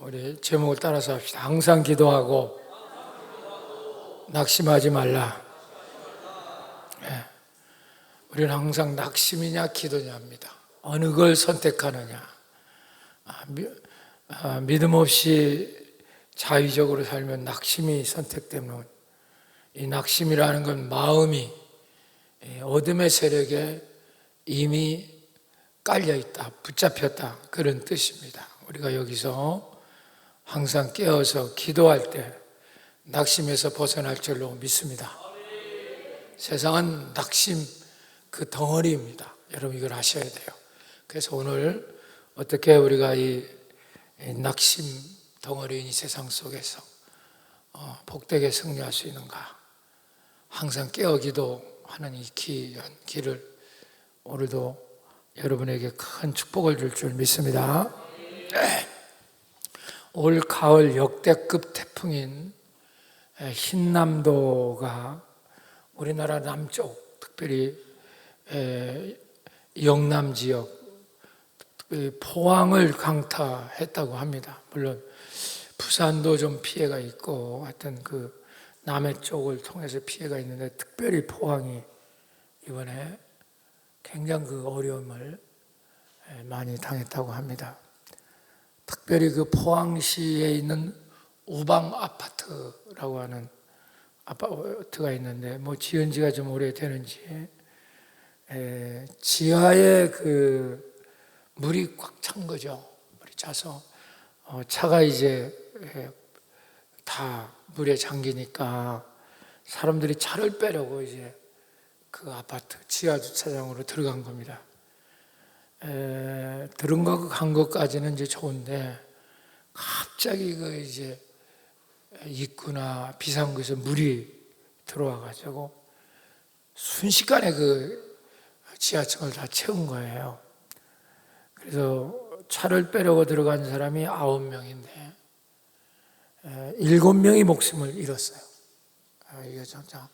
우리 제목을 따라서 합시다. 항상 기도하고 낙심하지 말라. 네. 우리는 항상 낙심이냐 기도냐입니다. 어느 걸 선택하느냐. 믿음 없이 자의적으로 살면 낙심이 선택되면, 이 낙심이라는 건 마음이 어둠의 세력에 이미 깔려있다, 붙잡혔다, 그런 뜻입니다. 우리가 여기서 항상 깨어서 기도할 때 낙심에서 벗어날 줄로 믿습니다. 세상은 낙심 그 덩어리입니다. 여러분 이걸 아셔야 돼요. 그래서 오늘 어떻게 우리가 이 낙심 덩어리인 이 세상 속에서 복되게 승리할 수 있는가, 항상 깨어 기도하는 이 길을 오늘도 여러분에게 큰 축복을 줄 줄 믿습니다. 올 가을 역대급 태풍인 흰남도가 우리나라 남쪽, 특별히 영남 지역, 포항을 강타했다고 합니다. 물론 부산도 좀 피해가 있고 하여튼 그 남해 쪽을 통해서 피해가 있는데, 특별히 포항이 이번에 굉장히 그 어려움을 많이 당했다고 합니다. 특별히 그 포항시에 있는 우방 아파트라고 하는 아파트가 있는데, 뭐 지은 지가 좀 오래되는지 지하에 그 물이 꽉 찬 거죠. 물이 차서 차가 이제 다 물에 잠기니까 사람들이 차를 빼려고 이제 그 아파트 지하 주차장으로 들어간 겁니다. 들어간 것까지는 이제 좋은데, 갑자기 그 이제 입구나 비상구에서 물이 들어와가지고 순식간에 그 지하층을 다 채운 거예요. 그래서 차를 빼려고 들어간 사람이 9명인데 7명이 목숨을 잃었어요. 이게 진짜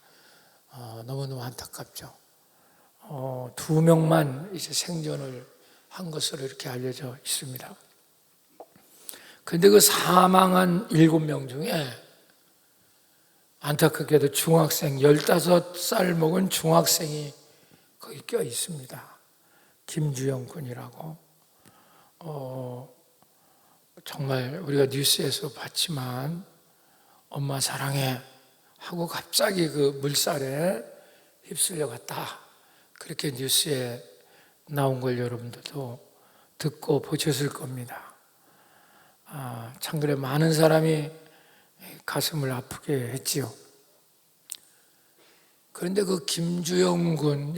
너무너무 안타깝죠. 2명만 이제 생존을 한 것으로 이렇게 알려져 있습니다. 그런데 그 사망한 7명 중에 안타깝게도 중학생, 15살 먹은 중학생이 거기 껴 있습니다. 김주영 군이라고. 정말 우리가 뉴스에서 봤지만 엄마 사랑해 하고 갑자기 그 물살에 휩쓸려 갔다, 그렇게 뉴스에 나온 걸 여러분들도 듣고 보셨을 겁니다. 참 그래 많은 사람이 가슴을 아프게 했지요. 그런데 그 김주영 군,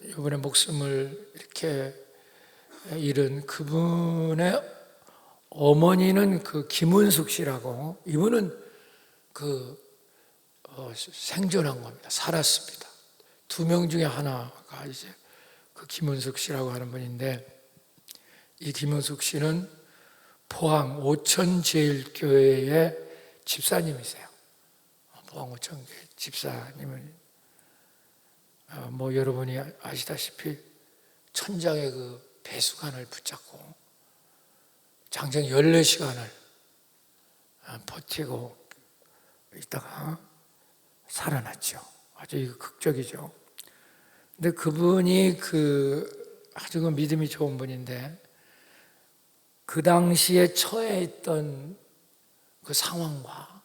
이번에 목숨을 이렇게 잃은 그분의 어머니는 그 김은숙 씨라고, 이분은 생존한 겁니다. 살았습니다. 2명 중에 하나가 이제 그 김은숙 씨라고 하는 분인데, 이 김은숙 씨는 포항 오천제일교회의 집사님이세요. 포항 오천교회 집사님은 뭐 여러분이 아시다시피 천장에 그 배수관을 붙잡고 장정 14시간을 버티고 있다가 살아났죠. 아주 극적이죠. 근데 그분이 아주 믿음이 좋은 분인데, 그 당시에 처해있던 그 상황과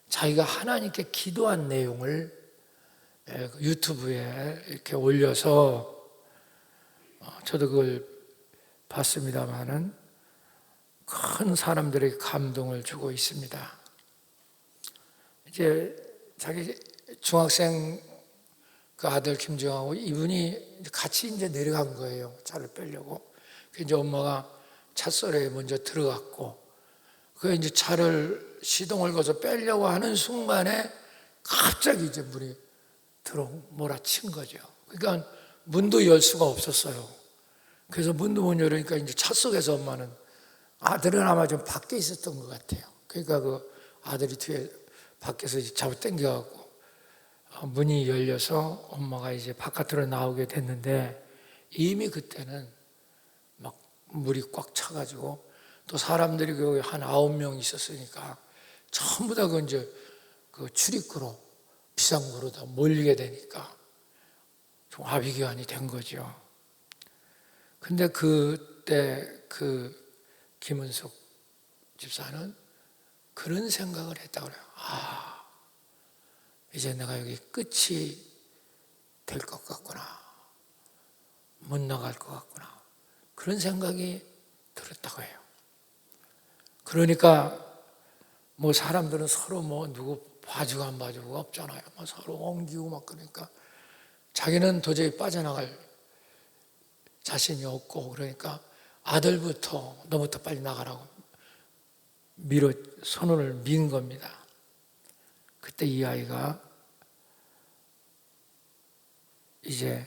자기가 하나님께 기도한 내용을 유튜브에 이렇게 올려서 저도 그걸 봤습니다마는 큰 사람들에게 감동을 주고 있습니다. 이제 자기 중학생 그 아들 김정하고 이분이 같이 이제 내려간 거예요. 차를 빼려고. 이제 엄마가 차선에 먼저 들어갔고, 그 이제 차를 시동을 걸어서 빼려고 하는 순간에 갑자기 이제 물이 몰아친 거죠. 그러니까 문도 열 수가 없었어요. 그래서 문도 못 열으니까 이제 차 속에서 엄마는, 아들은 아마 좀 밖에 있었던 것 같아요. 그러니까 그 아들이 뒤에 밖에서 잡아 당겨갖고 문이 열려서 엄마가 이제 바깥으로 나오게 됐는데, 이미 그때는 막 물이 꽉 차가지고 또 사람들이 거기 한 9명 있었으니까 전부 다 그 이제 그 출입구로 비상구로 다 몰리게 되니까 좀 아비규환이 된 거죠. 근데 그때 그 김은숙 집사는 그런 생각을 했다고 그래요. 이제 내가 여기 끝이 될 것 같구나. 못 나갈 것 같구나. 그런 생각이 들었다고 해요. 그러니까 뭐 사람들은 서로 뭐 누구 봐주고 안 봐주고 없잖아요. 뭐 서로 옮기고 막 그러니까 자기는 도저히 빠져나갈 자신이 없고 그러니까 아들부터 너부터 빨리 나가라고 손을 민 겁니다. 그때 이 아이가 이제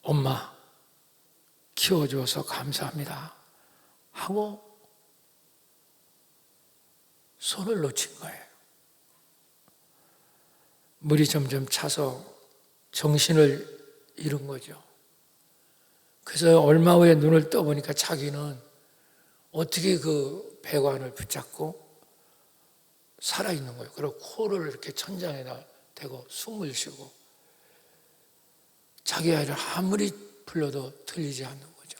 엄마 키워줘서 감사합니다 하고 손을 놓친 거예요. 물이 점점 차서 정신을 잃은 거죠. 그래서 얼마 후에 눈을 떠보니까 자기는 어떻게 그 배관을 붙잡고 살아있는 거예요. 그리고 코를 이렇게 천장에다 대고 숨을 쉬고 자기 아이를 아무리 불러도 들리지 않는 거죠.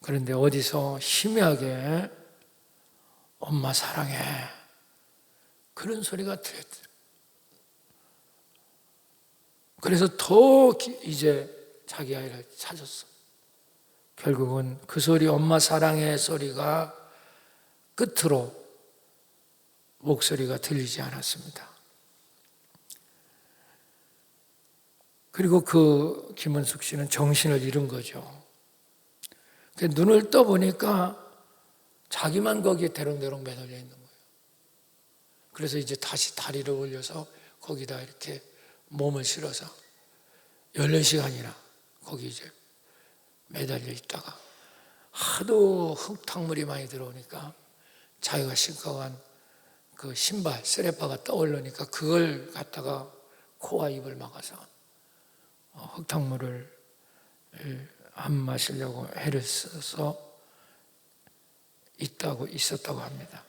그런데 어디서 희미하게 엄마 사랑해 그런 소리가 들렸어요. 그래서 더 이제 자기 아이를 찾았어. 결국은 그 소리 엄마 사랑해 소리가 끝으로 목소리가 들리지 않았습니다. 그리고 그 김은숙 씨는 정신을 잃은 거죠. 눈을 떠보니까 자기만 거기에 대롱대롱 매달려 있는 거예요. 그래서 이제 다시 다리를 올려서 거기다 이렇게 몸을 실어서 14시간이나 거기 이제 매달려 있다가 하도 흙탕물이 많이 들어오니까 자기가 신고 간 그 신발, 쓰레빠가 떠오르니까 그걸 갖다가 코와 입을 막아서 흙탕물을 안 마시려고 애를 써서 있었다고 합니다.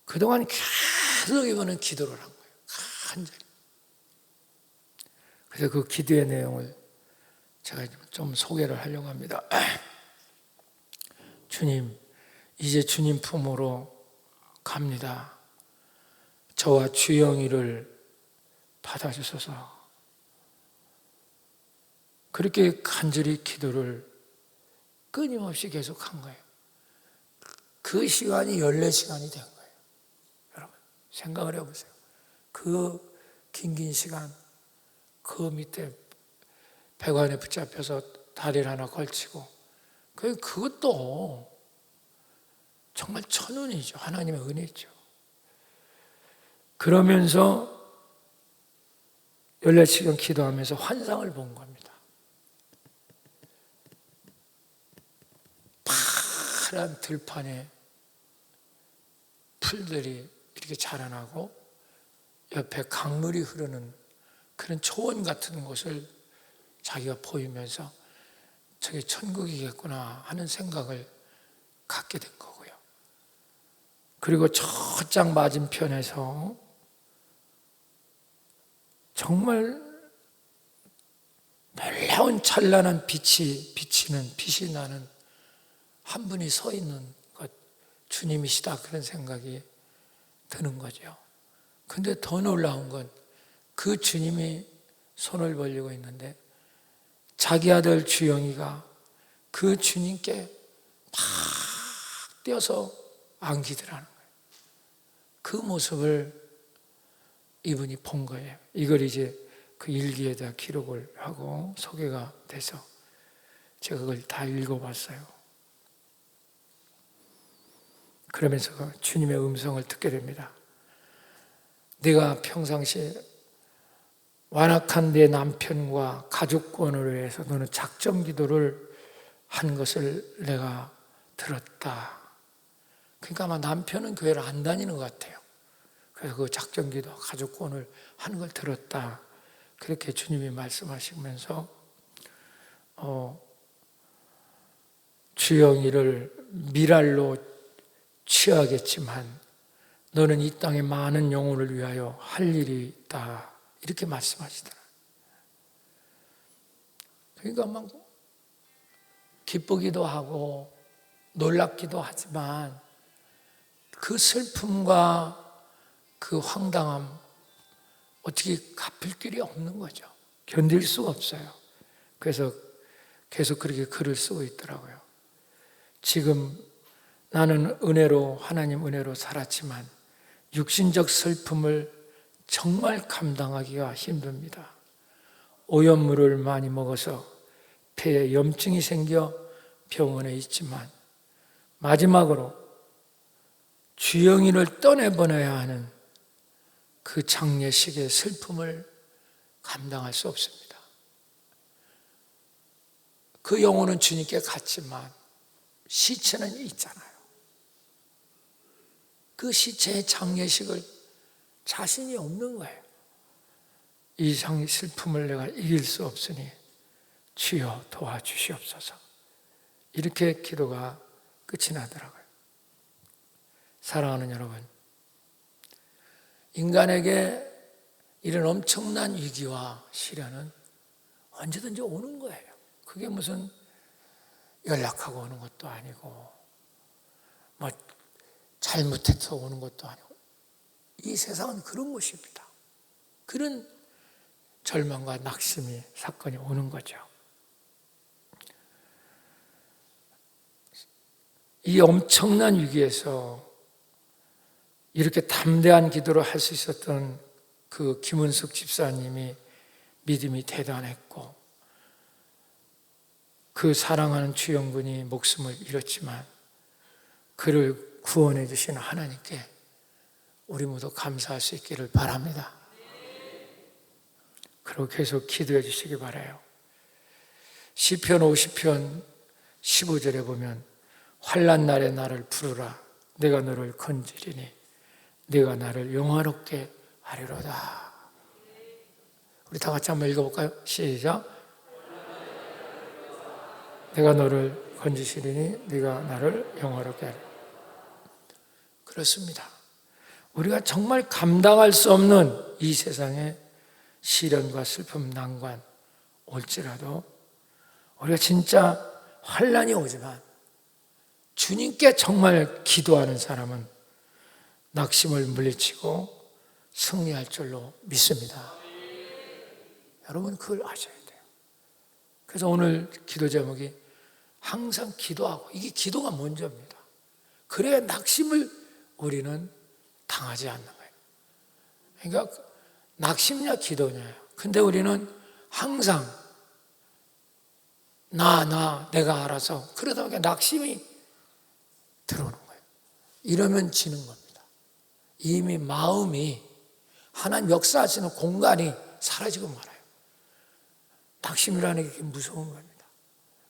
그동안 계속 이거는 기도를 한 거예요. 간절히. 그래서 그 기도의 내용을 제가 좀 소개를 하려고 합니다. 주님, 이제 주님 품으로 갑니다. 저와 주영이를 받아주소서. 그렇게 간절히 기도를 끊임없이 계속한 거예요. 그 시간이 14시간이 된 거예요. 여러분 생각을 해보세요. 그 긴 시간 그 밑에 배관에 붙잡혀서 다리를 하나 걸치고 그것도 정말 천운이죠. 하나님의 은혜죠. 그러면서 14시간 기도하면서 환상을 본 겁니다. 파란 들판에 풀들이 이렇게 자라나고 옆에 강물이 흐르는 그런 초원 같은 곳을 자기가 보이면서 저게 천국이겠구나 하는 생각을 갖게 된 거고요. 그리고 저장 맞은편에서 정말 놀라운 찬란한 빛이 나는 한 분이 서 있는 것, 주님이시다 그런 생각이 드는 거죠. 근데 더 놀라운 건 그 주님이 손을 벌리고 있는데 자기 아들 주영이가 그 주님께 막 뛰어서 안기더라는 거예요. 그 모습을 이분이 본 거예요. 이걸 이제 그 일기에다 기록을 하고 소개가 돼서 제가 그걸 다 읽어봤어요. 그러면서 주님의 음성을 듣게 됩니다. 네가 평상시에 완악한 내 남편과 가족권을 위해서 너는 작정 기도를 한 것을 내가 들었다. 그러니까 아마 남편은 교회를 안 다니는 것 같아요. 그래서 그 작정 기도, 가족권을 하는 걸 들었다. 그렇게 주님이 말씀하시면서 주영이를 미랄로 취하겠지만 너는 이 땅의 많은 영혼을 위하여 할 일이 있다. 이렇게 말씀하시더라. 그러니까 막 기쁘기도 하고 놀랍기도 하지만 그 슬픔과 그 황당함 어떻게 갚을 길이 없는 거죠. 견딜 수가 없어요. 그래서 계속 그렇게 글을 쓰고 있더라고요. 지금 나는 하나님 은혜로 살았지만 육신적 슬픔을 정말 감당하기가 힘듭니다. 오염물을 많이 먹어서 폐에 염증이 생겨 병원에 있지만 마지막으로 주영이를 떠내보내야 하는 그 장례식의 슬픔을 감당할 수 없습니다. 그 영혼은 주님께 갔지만 시체는 있잖아요. 그 시체의 장례식을 자신이 없는 거예요. 이 슬픔을 내가 이길 수 없으니 주여 도와주시옵소서. 이렇게 기도가 끝이 나더라고요. 사랑하는 여러분, 인간에게 이런 엄청난 위기와 시련은 언제든지 오는 거예요. 그게 무슨 연락하고 오는 것도 아니고 뭐 잘못해서 오는 것도 아니고 이 세상은 그런 것입니다. 그런 절망과 낙심이 사건이 오는 거죠. 이 엄청난 위기에서 이렇게 담대한 기도를 할 수 있었던 그 김은숙 집사님이 믿음이 대단했고 그 사랑하는 주영군이 목숨을 잃었지만 그를 구원해 주신 하나님께 우리 모두 감사할 수 있기를 바랍니다. 그리고 계속 기도해 주시기 바라요. 시편 50편 15절에 보면 환난 날에 나를 부르라 내가 너를 건지리니 네가 나를 영화롭게 하리로다. 우리 다 같이 한번 읽어볼까요? 시작. 내가 너를 건지시리니 네가 나를 영화롭게 하리로다. 그렇습니다. 우리가 정말 감당할 수 없는 이 세상의 시련과 슬픔, 난관 올지라도 우리가 진짜 환난이 오지만 주님께 정말 기도하는 사람은 낙심을 물리치고 승리할 줄로 믿습니다. 여러분 그걸 아셔야 돼요. 그래서 오늘 기도 제목이 항상 기도하고, 이게 기도가 먼저입니다. 그래야 낙심을 우리는 당하지 않는 거예요. 그러니까 낙심이냐 기도냐예요. 근데 우리는 항상 내가 알아서 그러다 보니까 낙심이 들어오는 거예요. 이러면 지는 겁니다. 이미 마음이 하나님 역사하시는 공간이 사라지고 말아요. 낙심이라는 게 무서운 겁니다.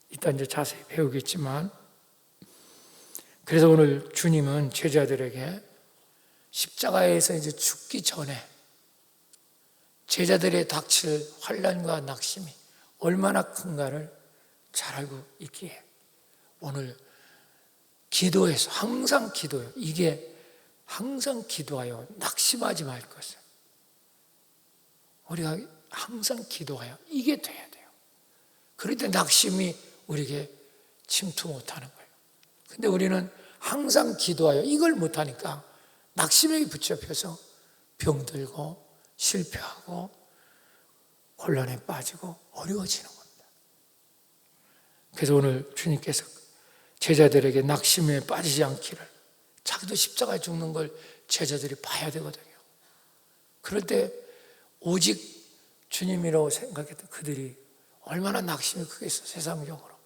이따 이제 자세히 배우겠지만, 그래서 오늘 주님은 제자들에게 십자가에서 이제 죽기 전에 제자들의 닥칠 환난과 낙심이 얼마나 큰가를 잘 알고 있기에 오늘 기도해서 항상 기도해요. 이게 항상 기도하여 낙심하지 말 것을. 우리가 항상 기도하여 이게 돼야 돼요. 그럴 때 낙심이 우리에게 침투 못하는 거예요. 근데 우리는 항상 기도하여 이걸 못하니까 낙심에 붙잡혀서 병들고 실패하고 혼란에 빠지고 어려워지는 겁니다. 그래서 오늘 주님께서 제자들에게 낙심에 빠지지 않기를, 자기도 십자가에 죽는 걸 제자들이 봐야 되거든요. 그럴 때 오직 주님이라고 생각했던 그들이 얼마나 낙심이 크겠어. 세상적으로,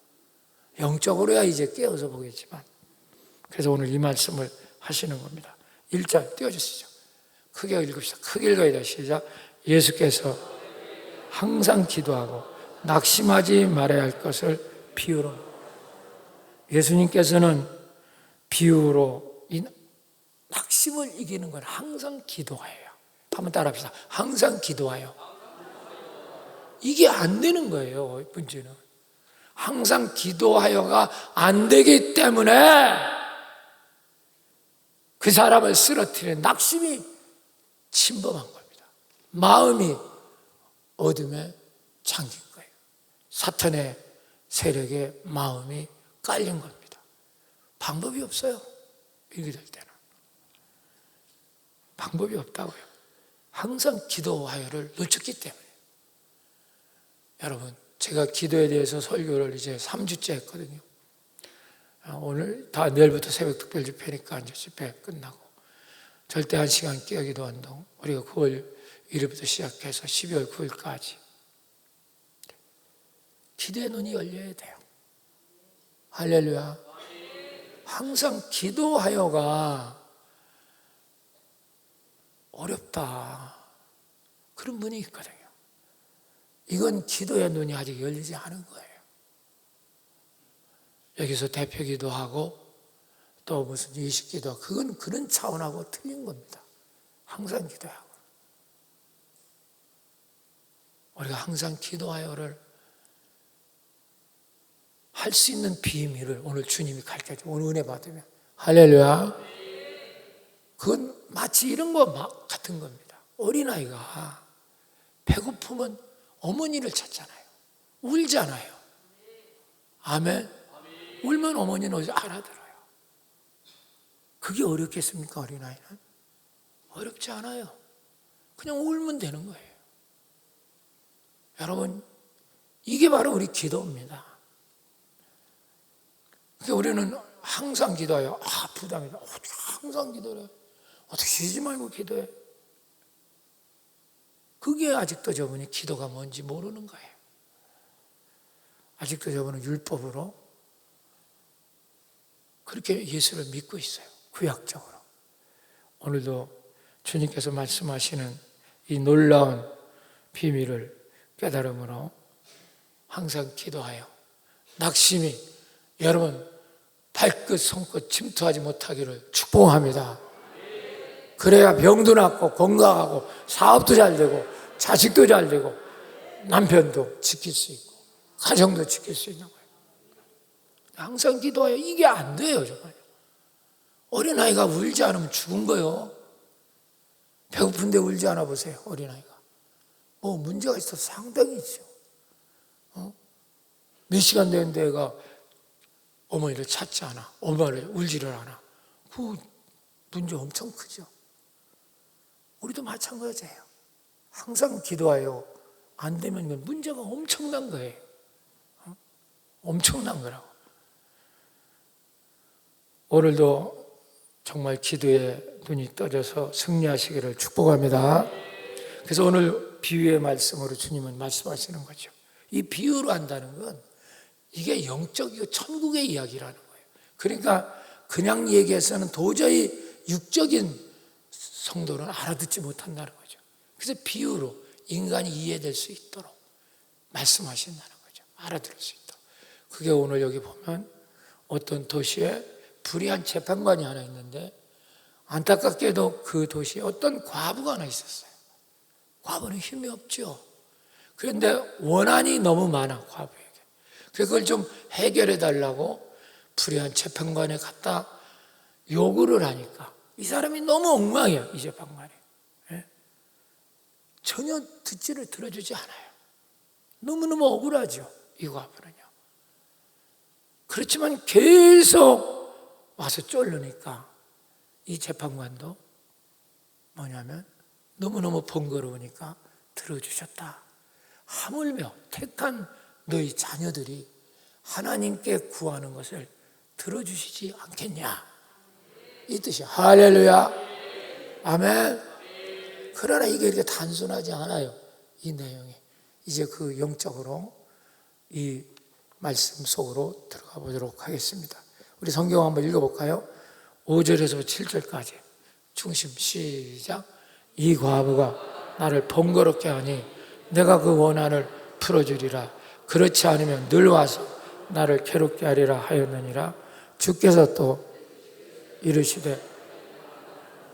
영적으로야 이제 깨어서 보겠지만. 그래서 오늘 이 말씀을 하시는 겁니다. 1절 띄워주시죠. 크게 읽읍시다. 크게 읽어야 돼. 시작. 예수께서 항상 기도하고 낙심하지 말아야 할 것을 비유로. 예수님께서는 비유로 이 낙심을 이기는 건 항상 기도해요. 한번 따라합시다. 항상 기도해요. 이게 안 되는 거예요. 문제는 항상 기도하여가 안 되기 때문에 그 사람을 쓰러뜨리는 낙심이 침범한 겁니다. 마음이 어둠에 잠긴 거예요. 사탄의 세력에 마음이 깔린 겁니다. 방법이 없어요. 이렇게 될 때는 방법이 없다고요. 항상 기도하여를 놓쳤기 때문에. 여러분, 제가 기도에 대해서 설교를 이제 3주째 했거든요. 오늘 다 내일부터 새벽 특별 집회니까 이제 집회 끝나고 절대 1시간 깨기도 운동, 우리가 9월 1일부터 시작해서 12월 9일까지 기도의 눈이 열려야 돼요. 할렐루야. 항상 기도하여가 어렵다, 그런 분이 있거든요. 이건 기도의 눈이 아직 열리지 않은 거예요. 여기서 대표기도 하고 또 무슨 예식기도 하고, 그건 그런 차원하고 틀린 겁니다. 항상 기도하고, 우리가 항상 기도하여를 할 수 있는 비밀을 오늘 주님이 가르쳐줘. 오늘 은혜 받으면 할렐루야. 그건 마치 이런 거 같은 겁니다. 어린아이가 배고프면 어머니를 찾잖아요. 울잖아요. 아멘. 울면 어머니는 알아들어요. 그게 어렵겠습니까? 어린아이는 어렵지 않아요. 그냥 울면 되는 거예요. 여러분, 이게 바로 우리 기도입니다. 그러니까 우리는 항상 기도해요. 부담이다. 어떻게 항상 기도해? 어떻게 쉬지 말고 기도해? 그게 아직도 저분이 기도가 뭔지 모르는 거예요. 아직도 저분은 율법으로 그렇게 예수를 믿고 있어요. 구약적으로. 오늘도 주님께서 말씀하시는 이 놀라운 비밀을 깨달음으로 항상 기도하여 낙심이 여러분 발끝 손끝 침투하지 못하기를 축복합니다. 그래야 병도 낫고 건강하고 사업도 잘 되고 자식도 잘 되고 남편도 지킬 수 있고 가정도 지킬 수 있는 거예요. 항상 기도하여. 이게 안 돼요, 정말. 어린아이가 울지 않으면 죽은 거예요. 배고픈데 울지 않아 보세요, 어린아이가. 문제가 있어 상당히 있죠. 몇 시간 된 애가 어머니를 찾지 않아, 엄마를 울지를 않아. 그 문제 엄청 크죠. 우리도 마찬가지예요. 항상 기도하여 안 되면 문제가 엄청난 거예요. 엄청난 거라고. 오늘도 정말 기도에 눈이 떠져서 승리하시기를 축복합니다. 그래서 오늘 비유의 말씀으로 주님은 말씀하시는 거죠. 이 비유로 한다는 건 이게 영적이고 천국의 이야기라는 거예요. 그러니까 그냥 얘기해서는 도저히 육적인 성도는 알아듣지 못한다는 거죠. 그래서 비유로 인간이 이해될 수 있도록 말씀하신다는 거죠. 알아들을 수 있도록. 그게 오늘 여기 보면 어떤 도시에 불의한 재판관이 하나 있는데, 안타깝게도 그 도시에 어떤 과부가 하나 있었어요. 과부는 힘이 없죠. 그런데 원한이 너무 많아, 과부에게. 그걸 좀 해결해 달라고 불의한 재판관에 갖다 요구를 하니까 이 사람이 너무 엉망이야, 이 재판관이. 전혀 들어주지 않아요. 너무너무 억울하죠, 이 과부는요. 그렇지만 계속 와서 쫄르니까 이 재판관도 뭐냐면 너무너무 번거로우니까 들어주셨다. 하물며 택한 너희 자녀들이 하나님께 구하는 것을 들어주시지 않겠냐, 이 뜻이야. 할렐루야. 아멘. 그러나 이게 이렇게 단순하지 않아요, 이 내용이. 이제 그 영적으로 이 말씀 속으로 들어가 보도록 하겠습니다. 우리 성경 한번 읽어볼까요? 5절에서 7절까지 중심 시작. 이 과부가 나를 번거롭게 하니 내가 그 원한을 풀어주리라. 그렇지 않으면 늘 와서 나를 괴롭게 하리라 하였느니라. 주께서 또 이르시되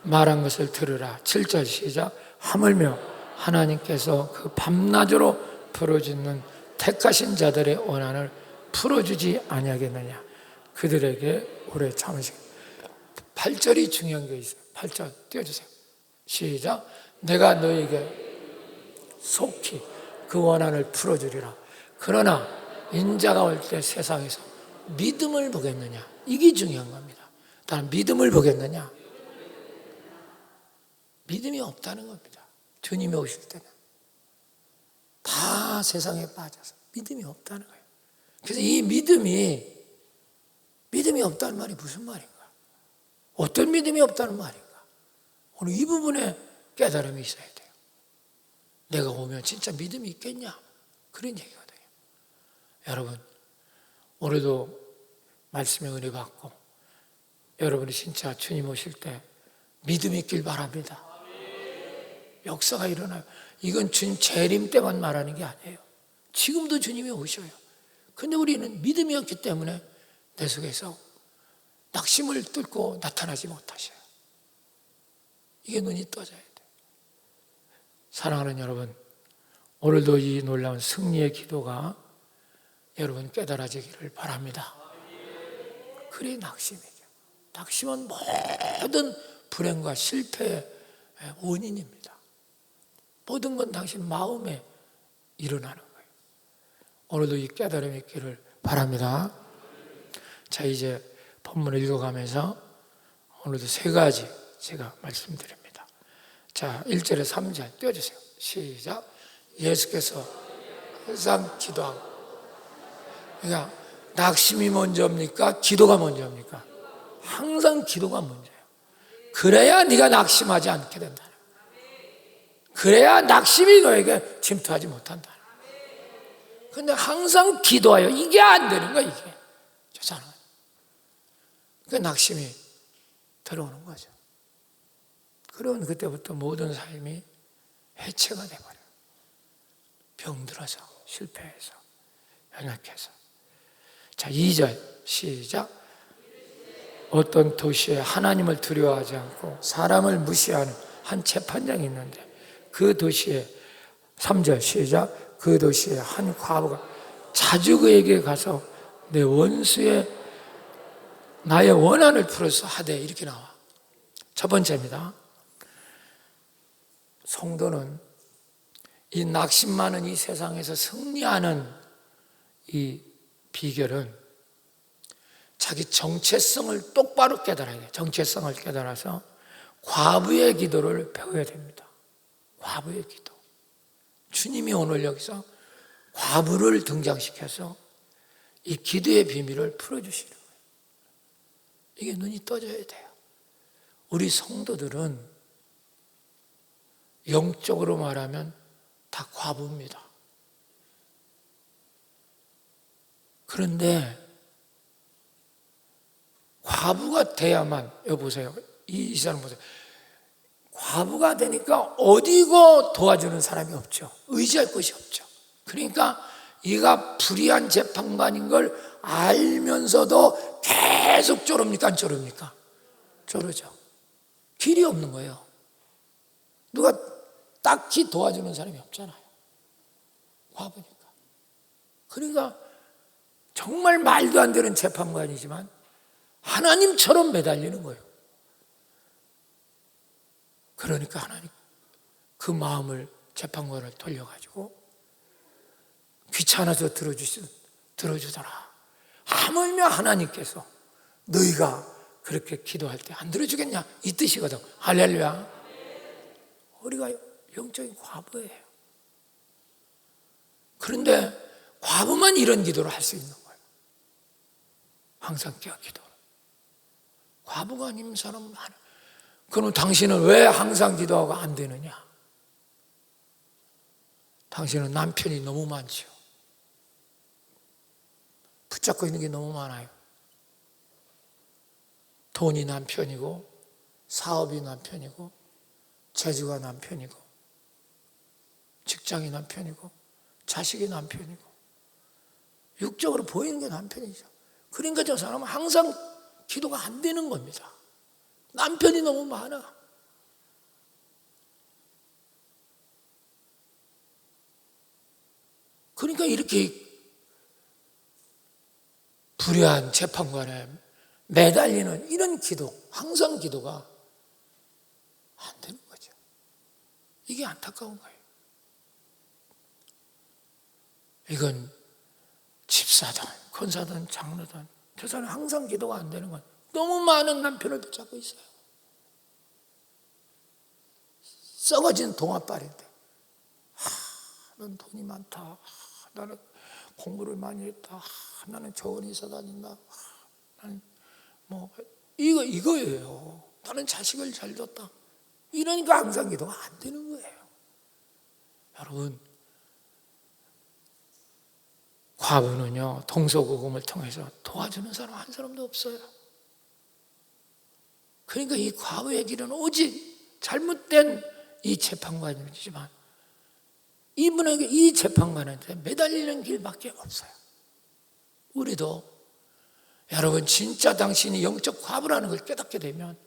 말한 것을 들으라. 7절 시작. 하물며 하나님께서 그 밤낮으로 부르짖는 택하신 자들의 원한을 풀어주지 아니하겠느냐. 그들에게 오래 참으시고. 8절이 중요한 게 있어요. 8절 띄워주세요. 시작. 내가 너에게 속히 그 원한을 풀어주리라. 그러나 인자가 올 때 세상에서 믿음을 보겠느냐. 이게 중요한 겁니다. 다른 믿음을 보겠느냐. 믿음이 없다는 겁니다. 주님이 오실 때는 다 세상에 빠져서 믿음이 없다는 거예요. 그래서 이 믿음이 없다는 말이 무슨 말인가? 어떤 믿음이 없다는 말인가? 오늘 이 부분에 깨달음이 있어야 돼요. 내가 오면 진짜 믿음이 있겠냐? 그런 얘기거든요. 여러분, 올해도 말씀의 은혜 받고 여러분이 진짜 주님 오실 때 믿음이 있길 바랍니다. 역사가 일어나요. 이건 주님 재림 때만 말하는 게 아니에요. 지금도 주님이 오셔요. 근데 우리는 믿음이 없기 때문에 내 속에서 낙심을 뚫고 나타나지 못하셔요. 이게 눈이 떠져야 돼요. 사랑하는 여러분, 오늘도 이 놀라운 승리의 기도가 여러분 깨달아지기를 바랍니다. 그래 낙심이죠. 낙심은 모든 불행과 실패의 원인입니다. 모든 건 당신 마음에 일어나는 거예요. 오늘도 이 깨달음이 있기를 바랍니다. 자, 이제 본문을 읽어가면서 오늘도 세 가지 제가 말씀드립니다. 자, 1절에 3절 띄워주세요. 시작. 예수께서 항상 기도하고. 그러니까 낙심이 먼저입니까? 기도가 먼저입니까? 항상 기도가 먼저예요. 그래야 네가 낙심하지 않게 된다. 그래야 낙심이 너에게 침투하지 못한다. 근데 항상 기도하여 이게 안 되는 거야, 이게. 좋잖아. 그 낙심이 들어오는 거죠. 그러면 그때부터 모든 삶이 해체가 돼버려요. 병들어서, 실패해서, 연약해서. 자, 2절 시작. 어떤 도시에 하나님을 두려워하지 않고 사람을 무시하는 한 재판장이 있는데 그 도시에 3절 시작. 그 도시에 한 과부가 자주 그에게 가서 내 원수의 나의 원한을 풀어서 하되 이렇게 나와. 첫 번째입니다. 성도는 이 낙심 많은 이 세상에서 승리하는 이 비결은 자기 정체성을 똑바로 깨달아야 돼요. 정체성을 깨달아서 과부의 기도를 배워야 됩니다. 과부의 기도. 주님이 오늘 여기서 과부를 등장시켜서 이 기도의 비밀을 풀어주시는 거예요. 이게 눈이 떠져야 돼요. 우리 성도들은 영적으로 말하면 다 과부입니다. 그런데 과부가 돼야만, 여기 보세요. 이 사람 보세요. 과부가 되니까 어디고 도와주는 사람이 없죠. 의지할 곳이 없죠. 그러니까 이가 불의한 재판관인 걸 알면서도 계속 쪼릅니까? 안 쪼릅니까? 쪼르죠. 길이 없는 거예요. 누가 딱히 도와주는 사람이 없잖아요. 과부니까. 그러니까 정말 말도 안 되는 재판관이지만 하나님처럼 매달리는 거예요. 그러니까 하나님 그 마음을 재판관을 돌려가지고 귀찮아서 들어주더라. 하물며 하나님께서 너희가 그렇게 기도할 때 안 들어주겠냐? 이 뜻이거든. 할렐루야. 우리가 영적인 과부예요. 그런데 과부만 이런 기도를 할 수 있는 거예요. 항상 깨어 기도. 과부가 아닌 사람은 많아. 그럼 당신은 왜 항상 기도하고 안 되느냐? 당신은 남편이 너무 많죠. 붙잡고 있는 게 너무 많아요. 돈이 남편이고, 사업이 남편이고, 재주가 남편이고, 직장이 남편이고, 자식이 남편이고, 육적으로 보이는 게 남편이죠. 그러니까 저 사람은 항상 기도가 안 되는 겁니다. 남편이 너무 많아. 그러니까 이렇게 불의한 재판관에 매달리는 이런 기도, 항상 기도가 안 되는 거죠. 이게 안타까운 거예요. 이건 집사든 권사든 장로든 저 사람 항상 기도가 안 되는 건 너무 많은 남편을 붙잡고 있어요. 썩어진 동아발인데 넌 돈이 많다, 나는 공부를 많이 했다, 나는 좋은 회사 다닌다, 나는 뭐 이거예요. 나는 자식을 잘 뒀다. 이러니까 항상 기도가 안 되는 거예요. 여러분, 과부는요 동서고금을 통해서 도와주는 사람 한 사람도 없어요. 그러니까 이 과부의 길은 오직 잘못된 이 재판관이지만 이분에게, 이 재판관한테 매달리는 길밖에 없어요. 우리도 여러분 진짜 당신이 영적 과부라는 걸 깨닫게 되면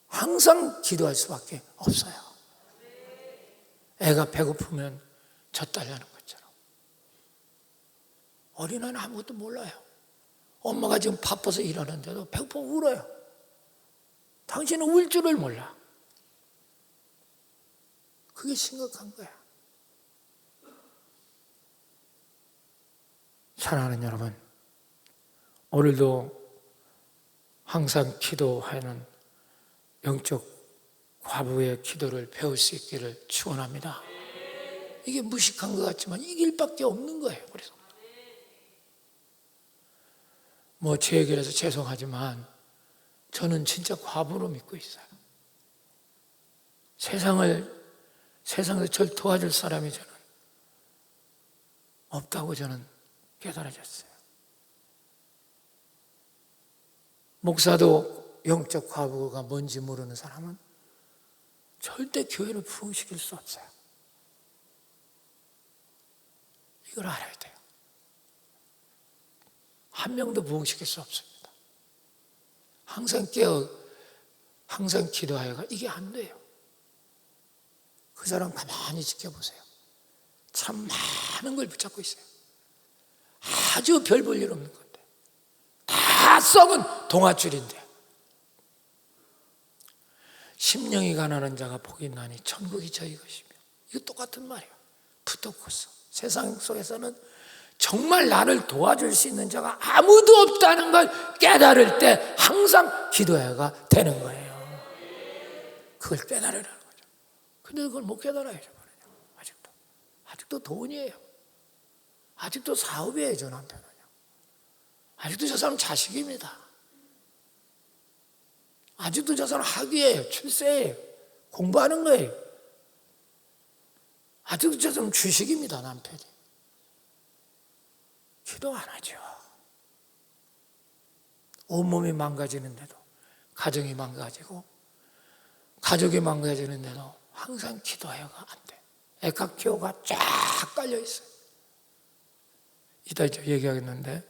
항상 기도할 수밖에 없어요. 애가 배고프면 젖달라는 것처럼 어린아이는 아무것도 몰라요. 엄마가 지금 바빠서 일하는데도 배고프면 울어요. 당신은 울 줄을 몰라. 그게 심각한 거야. 사랑하는 여러분, 오늘도 항상 기도하는 영적 과부의 기도를 배울 수 있기를 축원합니다. 이게 무식한 것 같지만 이 길밖에 없는 거예요. 그래서 뭐 제 얘기를 해서 죄송하지만 저는 진짜 과부로 믿고 있어요. 세상에서 저를 도와줄 사람이 저는 없다고 저는 깨달아졌어요. 목사도 영적 과부가 뭔지 모르는 사람은 절대 교회를 부흥시킬 수 없어요. 이걸 알아야 돼요. 한 명도 부흥시킬 수 없습니다. 항상 항상 기도하여가 이게 안 돼요. 그 사람 가만히 지켜보세요. 참 많은 걸 붙잡고 있어요. 아주 별 볼 일 없는 건데 다 썩은 동아줄인데 심령이 가난한 자가 복이 있나니 천국이 저희 것이며, 이거 똑같은 말이에요. 붙었고서 세상 속에서는 정말 나를 도와줄 수 있는 자가 아무도 없다는 걸 깨달을 때 항상 기도해가 되는 거예요. 그걸 깨달으라는 거죠. 근데 그걸 못 깨달아요. 아직도 돈이에요. 아직도 사업이에요. 저 남편은요. 아직도 저 사람 자식입니다. 아직도 저 사람 학위예요. 출세예요. 공부하는 거예요. 아직도 저 사람 주식입니다. 남편이. 기도 안 하죠. 온몸이 망가지는데도, 가정이 망가지고 가족이 망가지는데도 항상 기도해가 안 돼. 에카키오가 쫙 깔려 있어요. 이따 얘기하겠는데,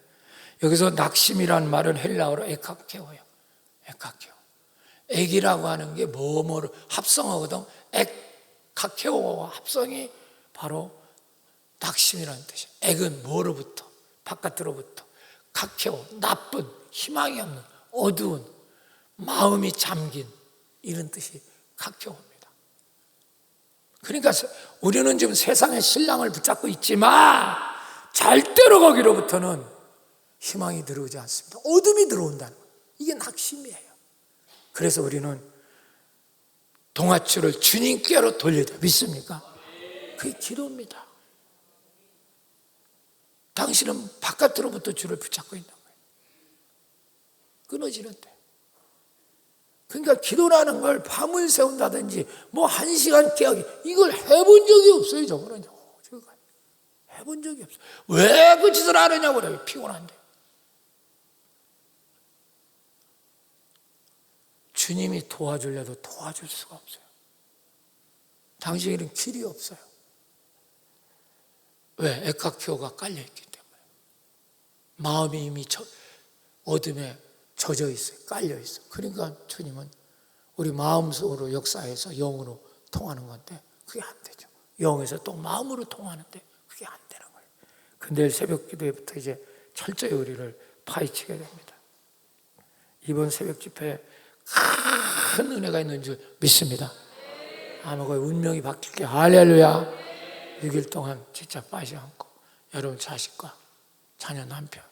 여기서 낙심이라는 말은 헬라어로 에카케오예요. 에카케오. 액이라고 하는 게 뭐뭐를 합성하거든. 에카케오와 합성이 바로 낙심이라는 뜻이에요. 액은 뭐로부터? 바깥으로부터. 카케오, 나쁜, 희망이 없는, 어두운, 마음이 잠긴, 이런 뜻이 카케오입니다. 그러니까 우리는 지금 세상의 신랑을 붙잡고 있지만 절대로 거기로부터는 희망이 들어오지 않습니다. 어둠이 들어온다는 거예요. 이게 낙심이에요. 그래서 우리는 동아줄을 주님께로 돌려야 돼요. 믿습니까? 그게 기도입니다. 당신은 바깥으로부터 줄을 붙잡고 있는 거예요. 끊어지는데. 그러니까 기도라는 걸 밤을 새운다든지 뭐 1시간 깨우기, 이걸 해본 적이 없어요. 저거는 해본 적이 없어요. 왜 그 짓을 안 하냐고 그래요. 피곤한데. 주님이 도와주려도 도와줄 수가 없어요. 당신에게는 길이 없어요. 왜? 에카키오가 깔려있기 때문에. 마음이 이미 어둠에 젖어 있어요. 깔려 있어요. 그러니까 주님은 우리 마음속으로 역사해서 영으로 통하는 건데 그게 안 되죠. 영에서 또 마음으로 통하는데 그게 안 되는 거예요. 근데 새벽 기도회부터 이제 철저히 우리를 파헤치게 됩니다. 이번 새벽 집회에 큰 은혜가 있는 줄 믿습니다. 아마 거의 운명이 바뀔게. 할렐루야. 6일 동안 진짜 빠지지 않고 여러분 자식과 자녀 남편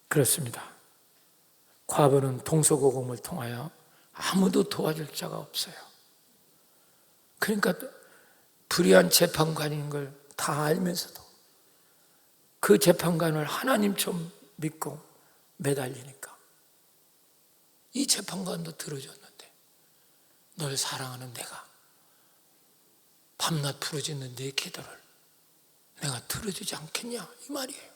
그렇습니다. 과부는 동서고금을 통하여 아무도 도와줄 자가 없어요. 그러니까 불의한 재판관인 걸 다 알면서도 그 재판관을 하나님처럼 믿고 매달리니까 이 재판관도 들어줬는데 널 사랑하는 내가 밤낮 부르짖는 네 기도를 내가 들어주지 않겠냐 이 말이에요.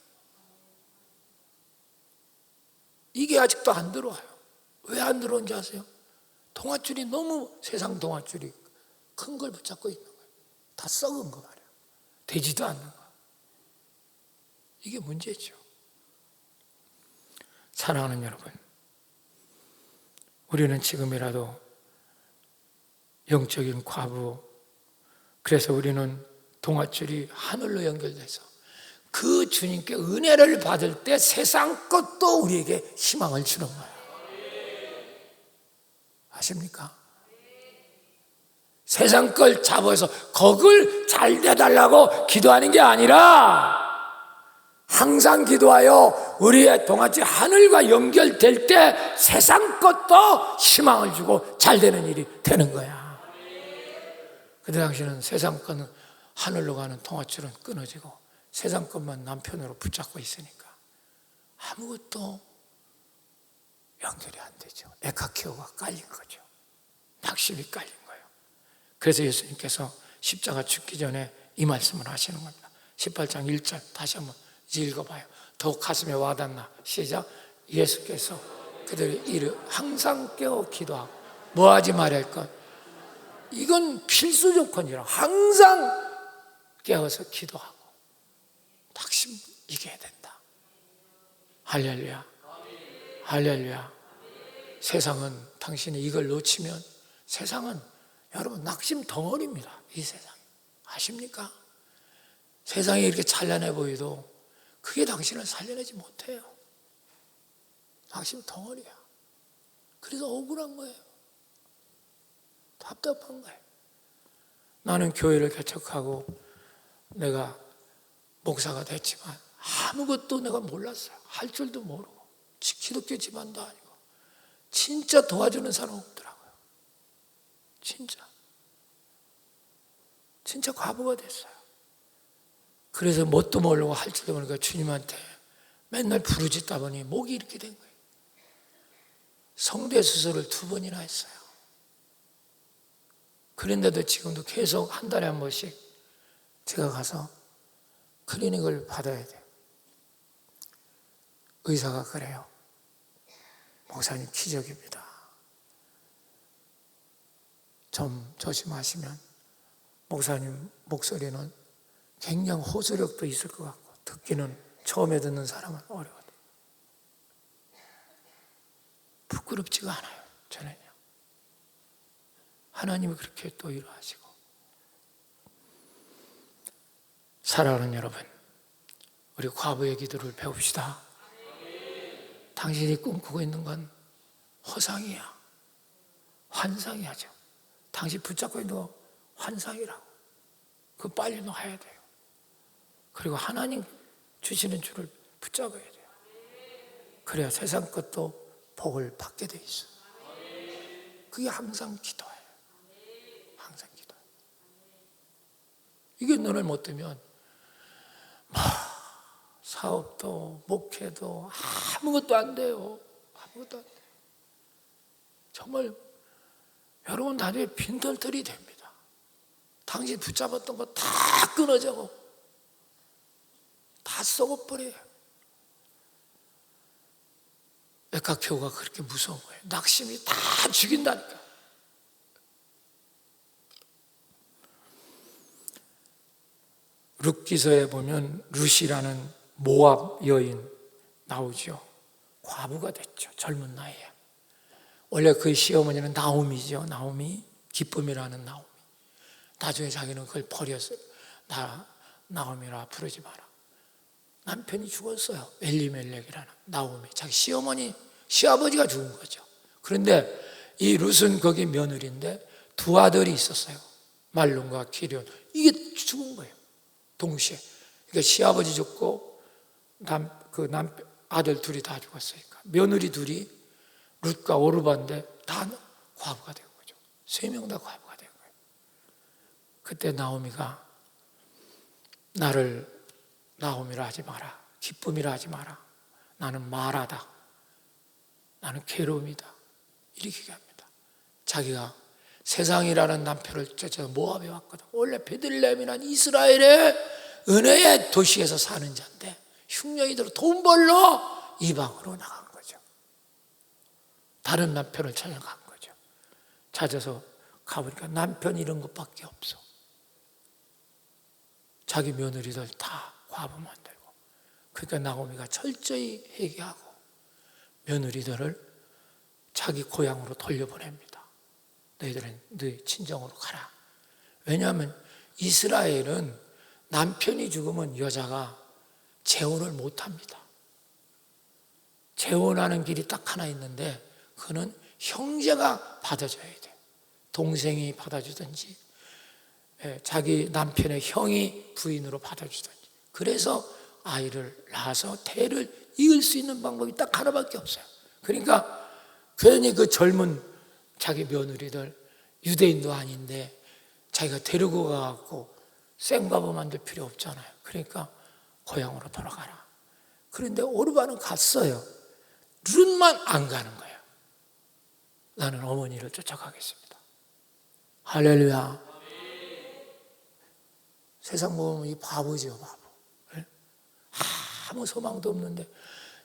이게 아직도 안 들어와요. 왜 안 들어온지 아세요? 동아줄이 너무 세상 동아줄이 큰 걸 붙잡고 있는 거예요. 다 썩은 거 말이에요. 되지도 않는 거. 이게 문제죠. 사랑하는 여러분, 우리는 지금이라도 영적인 과부, 그래서 우리는 동아줄이 하늘로 연결돼서 그 주님께 은혜를 받을 때 세상 것도 우리에게 희망을 주는 거예요. 아십니까? 세상 걸 잡아서 거길 잘 돼달라고 기도하는 게 아니라 항상 기도하여 우리의 동아줄 하늘과 연결될 때 세상 것도 희망을 주고 잘 되는 일이 되는 거야. 그때 당시는 세상 것은 하늘로 가는 동아줄은 끊어지고 세상 것만 남편으로 붙잡고 있으니까 아무것도 연결이 안 되죠. 에카키오가 깔린 거죠. 낙심이 깔린 거예요. 그래서 예수님께서 십자가 죽기 전에 이 말씀을 하시는 겁니다. 18장 1절 다시 한번 읽어봐요. 더욱 가슴에 와닿나. 시작. 예수께서 그들의 이를 항상 깨어 기도하고 뭐하지 말할 것. 이건 필수 조건이라 항상 깨어서 기도하고 낙심 이겨야 된다. 할렐루야. 할렐루야. 세상은 당신이 이걸 놓치면 세상은 여러분 낙심 덩어리입니다. 이 세상 아십니까? 세상이 이렇게 찬란해 보여도 그게 당신을 살려내지 못해요. 낙심 덩어리야. 그래서 억울한 거예요. 답답한 거예요. 나는 교회를 개척하고 내가 목사가 됐지만 아무것도 내가 몰랐어요. 할 줄도 모르고 기독교 집안도 아니고 진짜 도와주는 사람 없더라고요. 진짜 과부가 됐어요. 그래서 뭣도 모르고 할 줄도 모르니까 주님한테 맨날 부르짖다 보니 목이 이렇게 된 거예요. 성대 수술을 2번이나 했어요. 그런데도 지금도 계속 한 달에 한 번씩 제가 가서 클리닉을 받아야 돼요. 의사가 그래요. 목사님 기적입니다. 좀 조심하시면 목사님 목소리는 굉장히 호소력도 있을 것 같고 듣기는 처음에 듣는 사람은 어려워요. 부끄럽지가 않아요. 저는요. 하나님이 그렇게 또 일하시고. 사랑하는 여러분, 우리 과부의 기도를 배웁시다. 당신이 꿈꾸고 있는 건 허상이야. 환상이야죠. 당신 붙잡고 있는 거 환상이라고. 그거 빨리 놓아야 돼요. 그리고 하나님 주시는 줄을 붙잡아야 돼요. 그래야 세상 것도 복을 받게 돼 있어. 그게 항상 기도예요. 항상 기도. 이게 눈을 못 뜨면 사업도 목회도 아무것도 안 돼요. 아무것도 안 돼요. 정말 여러분 나중에 빈털털이 됩니다. 당신 붙잡았던 거 다 끊어져고 다 썩어버려요. 에카키오가 그렇게 무서운 거예요. 낙심이 다 죽인다니까. 룻기서에 보면 룻이라는 모압 여인 나오죠. 과부가 됐죠. 젊은 나이에. 원래 그 시어머니는 나오미죠. 나오미, 기쁨이라는 나오미. 나중에 자기는 그걸 버렸어요. 나오미라 부르지 마라. 남편이 죽었어요. 엘리멜렉이라는 나오미, 자기 시아버지가 죽은 거죠. 그런데 이 룻은 거기 며느리인데 두 아들이 있었어요. 말론과 기럧. 이게 죽은 거예요, 동시에. 그러니까 시아버지 죽고 아들 둘이 다 죽었으니까 며느리 둘이 룻과 오르바인데 다 과부가 된 거죠. 3명 다 과부가 된 거예요. 그때 나오미가 나를 나오미라 하지 마라, 기쁨이라 하지 마라, 나는 마라다, 나는 괴로움이다, 이렇게 얘기합니다. 자기가 세상이라는 남편을 쫓아서 모압에 왔거든. 원래 베들레헴이란 이스라엘의 은혜의 도시에서 사는 자인데 흉년이들 돈 벌러 이방으로 나간 거죠. 다른 남편을 찾아간 거죠. 찾아서 가보니까 남편 이런 것밖에 없어. 자기 며느리들 다 과부 만들고. 그러니까 나오미가 철저히 회개하고 며느리들을 자기 고향으로 돌려보냅니다. 너희들은 너희 친정으로 가라. 왜냐하면 이스라엘은 남편이 죽으면 여자가 재혼을 못합니다. 재혼하는 길이 딱 하나 있는데 그거는 형제가 받아줘야 돼요. 동생이 받아주든지 자기 남편의 형이 부인으로 받아주든지. 그래서 아이를 낳아서 대를 이을 수 있는 방법이 딱 하나밖에 없어요. 그러니까 괜히 그 젊은 자기 며느리들, 유대인도 아닌데 자기가 데리고 가갖고 생바보 만들 필요 없잖아요. 그러니까 고향으로 돌아가라. 그런데 오르바는 갔어요. 룻만 안 가는 거예요. 나는 어머니를 쫓아가겠습니다. 할렐루야. 세상 보면 이 바보죠, 바보. 아무 소망도 없는데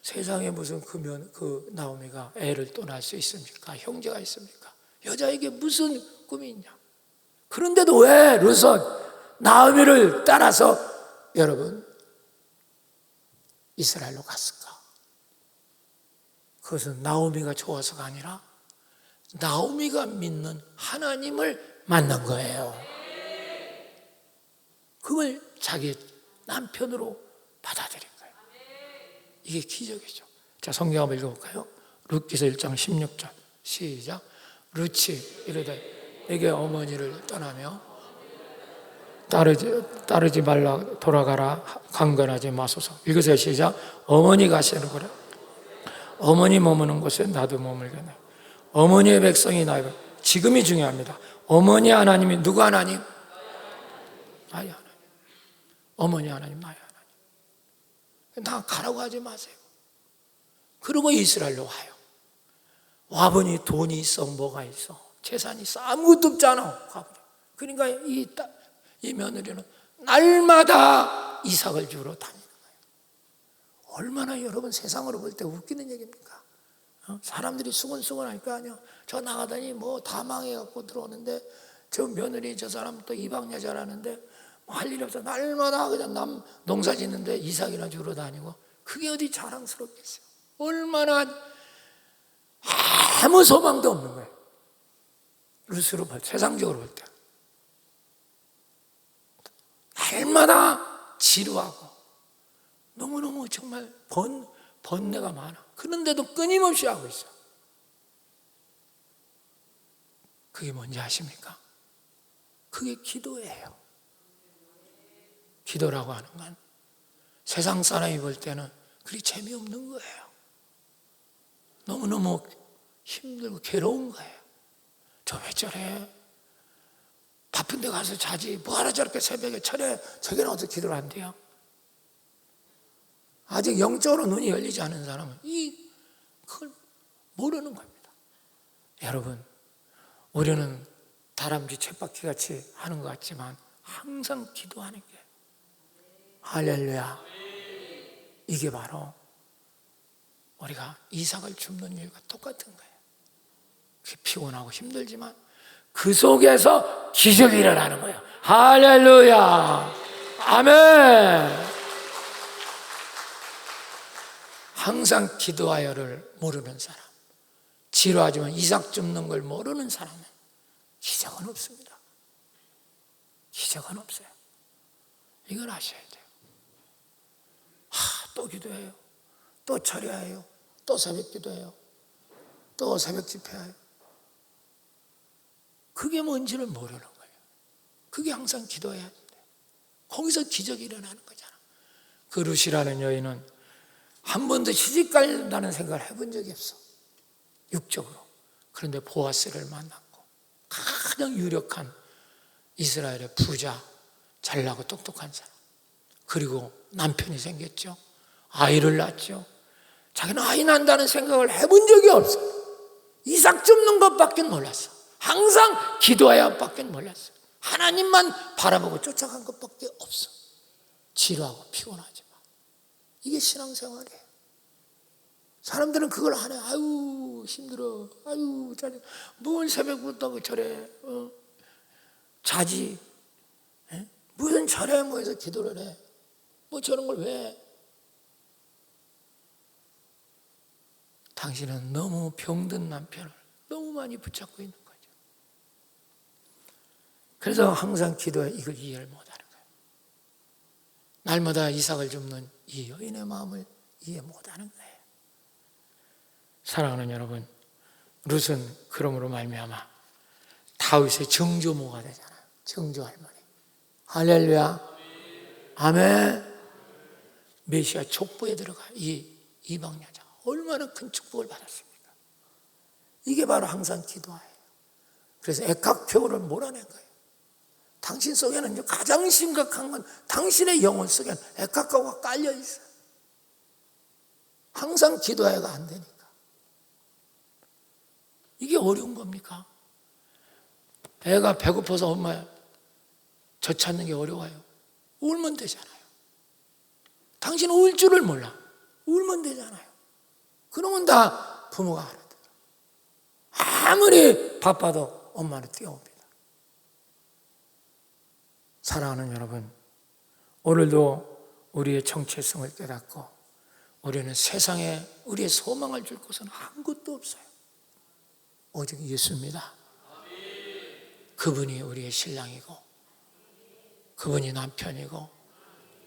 세상에 무슨 그 나오미가 애를 떠날 수 있습니까? 형제가 있습니까? 여자에게 무슨 꿈이 있냐? 그런데도 왜 룻은 나오미를 따라서 여러분 이스라엘로 갔을까? 그것은 나오미가 좋아서가 아니라 나오미가 믿는 하나님을 만난 거예요. 그걸 자기 남편으로 받아들인 거예요. 이게 기적이죠. 자, 성경 한번 읽어볼까요? 룻기서 1장 16절 시작. 룻이 이르되 내게 어머니를 떠나며 따르지 말라, 돌아가라, 강건하지 마소서. 읽으세요. 시작. 어머니 가시는 거래. 어머니 머무는 곳에 나도 머물겠네. 어머니의 백성이 나의 지금이 중요합니다. 어머니 하나님이 누구 하나님? 나의 하나님. 어머니 하나님, 나의 하나님. 나 가라고 하지 마세요. 그리고 이스라엘로 와요. 와보니 돈이 있어, 뭐가 있어, 재산이 있어, 아무것도 없잖아. 그러니까 이 며느리는 날마다 이삭을 주러 다니는 거예요. 얼마나 여러분 세상으로 볼 때 웃기는 얘기입니까? 사람들이 수근수근 할 거 아니야. 저 나가더니 뭐 다 망해갖고 들어오는데 저 며느리 저 사람 또 이방 여자라는데 뭐 할 일 없어. 날마다 그냥 농사 짓는데 이삭이나 주러 다니고. 그게 어디 자랑스럽겠어요. 얼마나 아무 소망도 없는 거예요. 룻으로 볼 때, 세상적으로 볼 때. 날마다 지루하고 너무너무 정말 번뇌가 많아. 그런데도 끊임없이 하고 있어. 그게 뭔지 아십니까? 그게 기도예요. 기도라고 하는 건 세상 사람이 볼 때는 그리 재미없는 거예요. 너무너무 힘들고 괴로운 거예요. 저 왜 저래? 바쁜 데 가서 자지 뭐하러 저렇게 새벽에 철에 저기는 어떻게 기도를 안 돼요? 아직 영적으로 눈이 열리지 않은 사람은 그걸 모르는 겁니다. 여러분, 우리는 다람쥐 쳇바퀴 같이 하는 것 같지만 항상 기도하는 게 할렐루야. 이게 바로 우리가 이삭을 줍는 일과 똑같은 거예요. 피곤하고 힘들지만 그 속에서 기적이 일어나는 거예요. 할렐루야. 아멘. 항상 기도하여를 모르는 사람, 지루하지만 이삭 줍는 걸 모르는 사람은 기적은 없습니다. 기적은 없어요. 이걸 아셔야 돼요. 또 기도해요. 또 철야해요. 또 새벽 기도해요. 또 새벽 집회해요. 그게 뭔지를 모르는 거예요. 그게 항상 기도해야 돼. 거기서 기적이 일어나는 거잖아. 그 루시라는 여인은 한 번도 시집 간다는 생각을 해본 적이 없어. 육적으로. 그런데 보아스를 만났고 가장 유력한 이스라엘의 부자, 잘나고 똑똑한 사람. 그리고 남편이 생겼죠. 아이를 낳았죠. 자기는 아이 난다는 생각을 해본 적이 없어. 이삭 줍는 것밖에 몰랐어. 항상 기도해야 밖에 몰랐어. 하나님만 바라보고 쫓아간 것밖에 없어. 지루하고 피곤하지만 이게 신앙생활이에요. 사람들은 그걸 안 해. 아유 힘들어. 아유 잘해. 뭘 새벽부터 절해. 자지. 무슨 절해 모여서 기도를 해. 뭐 저런 걸 왜 해? 당신은 너무 병든 남편을 너무 많이 붙잡고 있는 거죠. 그래서 항상 기도해 이걸 이해를 못하는 거예요. 날마다 이삭을 줍는 이 여인의 마음을 이해 못하는 거예요. 사랑하는 여러분, 룻은 그러므로 말미암아 다윗의 정조모가 되잖아요. 정조 할머니. 할렐루야. 아멘. 메시아 족보에 들어가 이 이방 여자가 얼마나 큰 축복을 받았습니까? 이게 바로 항상 기도예요. 그래서 액각표를 몰아낸 거예요. 당신 속에는 가장 심각한 건 당신의 영혼 속에는 액각표가 깔려 있어요. 항상 기도해가 안 되니까. 이게 어려운 겁니까? 애가 배고파서 엄마 저 찾는 게 어려워요. 울면 되잖아요. 당신은 울 줄을 몰라. 울면 되잖아요. 그러면 다 부모가 알아들어. 아무리 바빠도 엄마는 뛰어옵니다. 사랑하는 여러분, 오늘도 우리의 정체성을 깨닫고 우리는 세상에 우리의 소망을 줄 것은 아무것도 없어요. 오직 예수입니다. 그분이 우리의 신랑이고 그분이 남편이고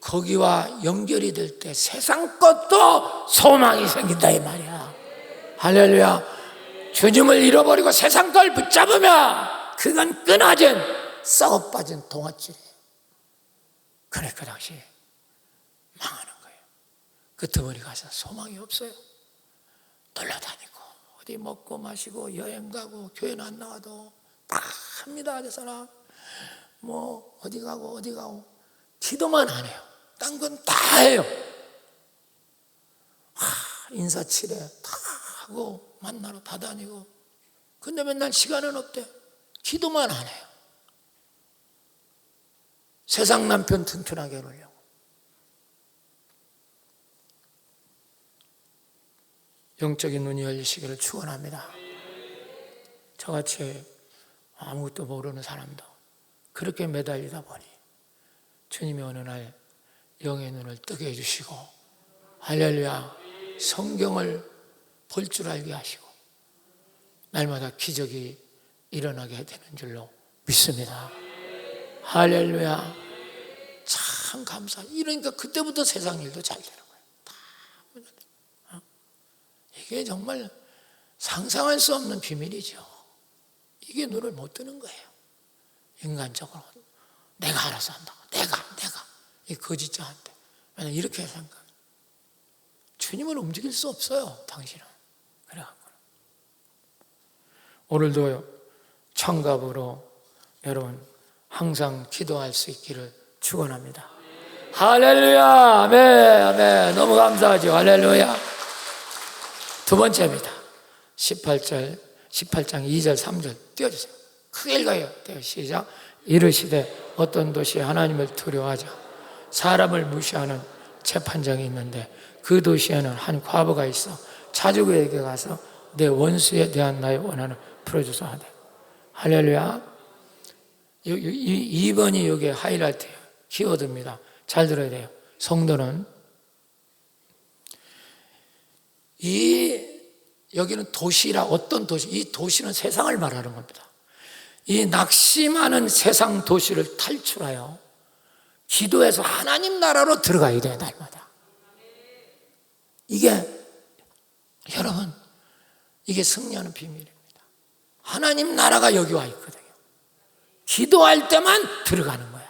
거기와 연결이 될 때 세상 것도 소망이 생긴다 이 말이야. 할렐루야. 주님을 잃어버리고 세상 걸 붙잡으면 그건 끊어진 썩어 빠진 동아줄이에요. 그래 그 당시 망하는 거예요. 끄트머리 가서 소망이 없어요. 놀러다니고 어디 먹고 마시고 여행 가고 교회는 안 나와도 다 합니다. 저 사람 뭐 어디 가고 기도만 안 해요. 딴 건 다 해요. 인사치레 다 하고 만나러 다 다니고 근데 맨날 시간은 없대. 기도만 안 해요. 세상 남편 튼튼하게 해놓으려고. 영적인 눈이 열리시기를 축원합니다. 저같이 아무것도 모르는 사람도 그렇게 매달리다 보니 주님이 어느 날 영의 눈을 뜨게 해주시고 할렐루야 성경을 볼 줄 알게 하시고 날마다 기적이 일어나게 되는 줄로 믿습니다. 할렐루야. 참 감사. 이러니까 그때부터 세상 일도 잘 되는 거예요. 이게 정말 상상할 수 없는 비밀이죠. 이게 눈을 못 뜨는 거예요. 인간적으로 내가 알아서 한다고. 내가 이 거짓자한테 맨날 이렇게 생각. 주님을 움직일 수 없어요. 당신은. 그래갖고 오늘도 청갑으로 여러분 항상 기도할 수 있기를 축원합니다. 할렐루야. 아멘. 너무 감사하죠. 할렐루야. 두 번째입니다. 18장 2절 3절 띄워주세요. 크게 읽어요. 시작. 이르시되 어떤 도시에 하나님을 두려워하자 사람을 무시하는 재판장이 있는데 그 도시에는 한 과부가 있어 자주그에게 가서 내 원수에 대한 나의 원한을 풀어주소 하되. 할렐루야. 2번이 여기에 하이라이트예요. 키워드입니다. 잘 들어야 돼요. 성도는 여기는 도시라 어떤 도시, 이 도시는 세상을 말하는 겁니다. 이 낙심하는 세상 도시를 탈출하여 기도해서 하나님 나라로 들어가야 돼요, 날마다. 이게, 여러분, 이게 승리하는 비밀입니다. 하나님 나라가 여기 와 있거든요. 기도할 때만 들어가는 거야.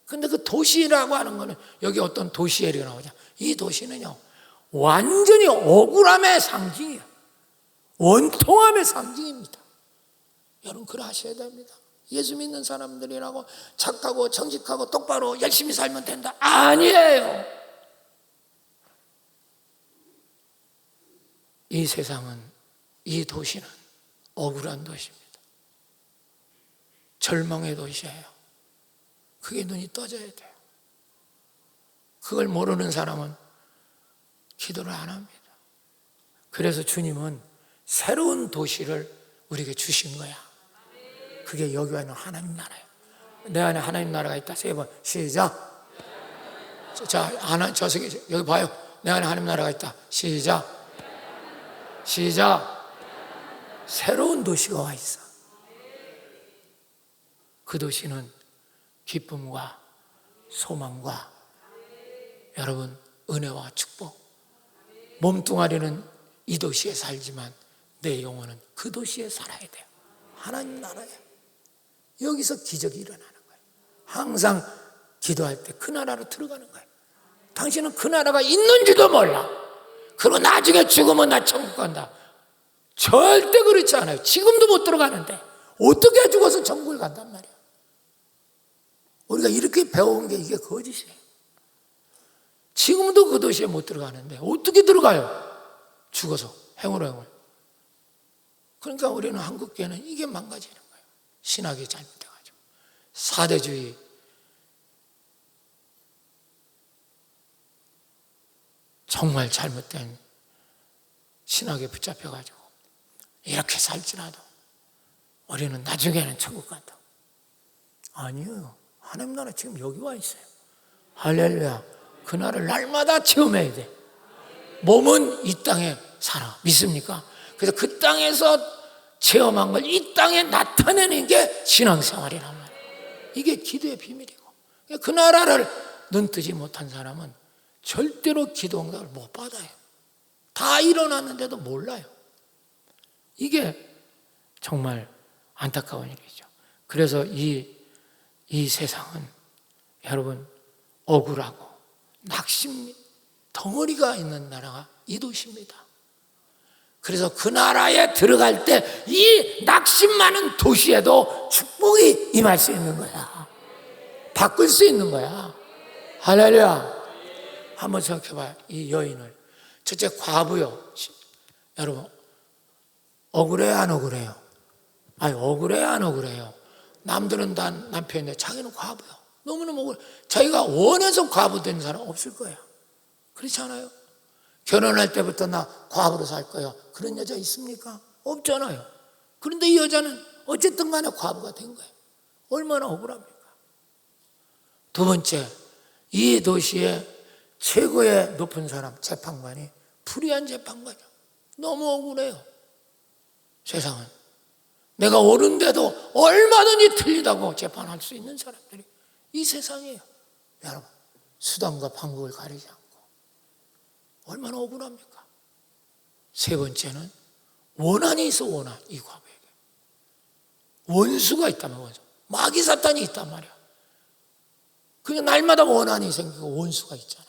근데 그 도시라고 하는 거는, 여기 어떤 도시 예리가 나오죠. 이 도시는요, 완전히 억울함의 상징이에요. 원통함의 상징입니다. 여러분, 그러하셔야 됩니다. 예수 믿는 사람들이라고 착하고 정직하고 똑바로 열심히 살면 된다. 아니에요. 이 세상은, 이 도시는 억울한 도시입니다. 절망의 도시예요. 그게 눈이 떠져야 돼요. 그걸 모르는 사람은 기도를 안 합니다. 그래서 주님은 새로운 도시를 우리에게 주신 거야. 그게 여기 있는 하나님 나라예요. 내 안에 하나님 나라가 있다. 3번 시작. 자, 여기 봐요. 내 안에 하나님 나라가 있다. 시작. 새로운 도시가 와 있어. 그 도시는 기쁨과 소망과, 여러분, 은혜와 축복. 몸뚱아리는 이 도시에 살지만 내 영혼은 그 도시에 살아야 돼요. 하나님 나라에. 여기서 기적이 일어나는 거예요. 항상 기도할 때 그 나라로 들어가는 거예요. 당신은 그 나라가 있는지도 몰라. 그리고 나중에 죽으면 나 천국 간다. 절대 그렇지 않아요. 지금도 못 들어가는데 어떻게 죽어서 천국을 간단 말이야. 우리가 이렇게 배운 게 이게 거짓이에요. 지금도 그 도시에 못 들어가는데 어떻게 들어가요? 죽어서 행으로. 그러니까 우리는 한국교회는 이게 망가지는 거예요. 신학이 잘못돼가지고. 사대주의, 정말 잘못된 신학에 붙잡혀가지고 이렇게 살지라도 우리는 나중에는 천국 간다고. 아니에요. 하나님 나라 지금 여기 와 있어요. 할렐루야. 그 나라를 날마다 체험해야 돼. 몸은 이 땅에 살아. 믿습니까? 그래서 그 땅에서 체험한 걸 이 땅에 나타내는 게 신앙생활이란 말이에요. 이게 기도의 비밀이고, 그 나라를 눈뜨지 못한 사람은 절대로 기도 응답을 못 받아요. 다 일어났는데도 몰라요. 이게 정말 안타까운 일이죠. 그래서 이 세상은, 여러분, 억울하고 낙심 덩어리가 있는 나라가 이 도시입니다. 그래서 그 나라에 들어갈 때 이 낙심 많은 도시에도 축복이 임할 수 있는 거야. 바꿀 수 있는 거야. 할렐루야. 한번 생각해봐요. 이 여인을. 첫째, 과부요. 여러분, 억울해요, 안 억울해요? 아니, 억울해요, 안 억울해요? 남들은 다 남편인데 자기는 과부요. 너무너무 억울해. 자기가 원해서 과부된 사람 없을 거야. 그렇지 않아요? 결혼할 때부터 나 과부로 살 거야. 그런 여자 있습니까? 없잖아요. 그런데 이 여자는 어쨌든 간에 과부가 된 거예요. 얼마나 억울합니까? 두 번째, 이 도시의 최고의 높은 사람, 재판관이 불의한 재판관이야. 너무 억울해요. 세상은 내가 옳은데도 얼마든지 틀리다고 재판할 수 있는 사람들이 이 세상이에요. 여러분, 수단과 방법을 가리지 않고 얼마나 억울합니까? 세 번째는 원한이 있어. 원한. 이 과부에게 원수가 있다면, 원수, 마귀 사탄이 있단 말이야. 그냥 날마다 원한이 생기고 원수가 있잖아요.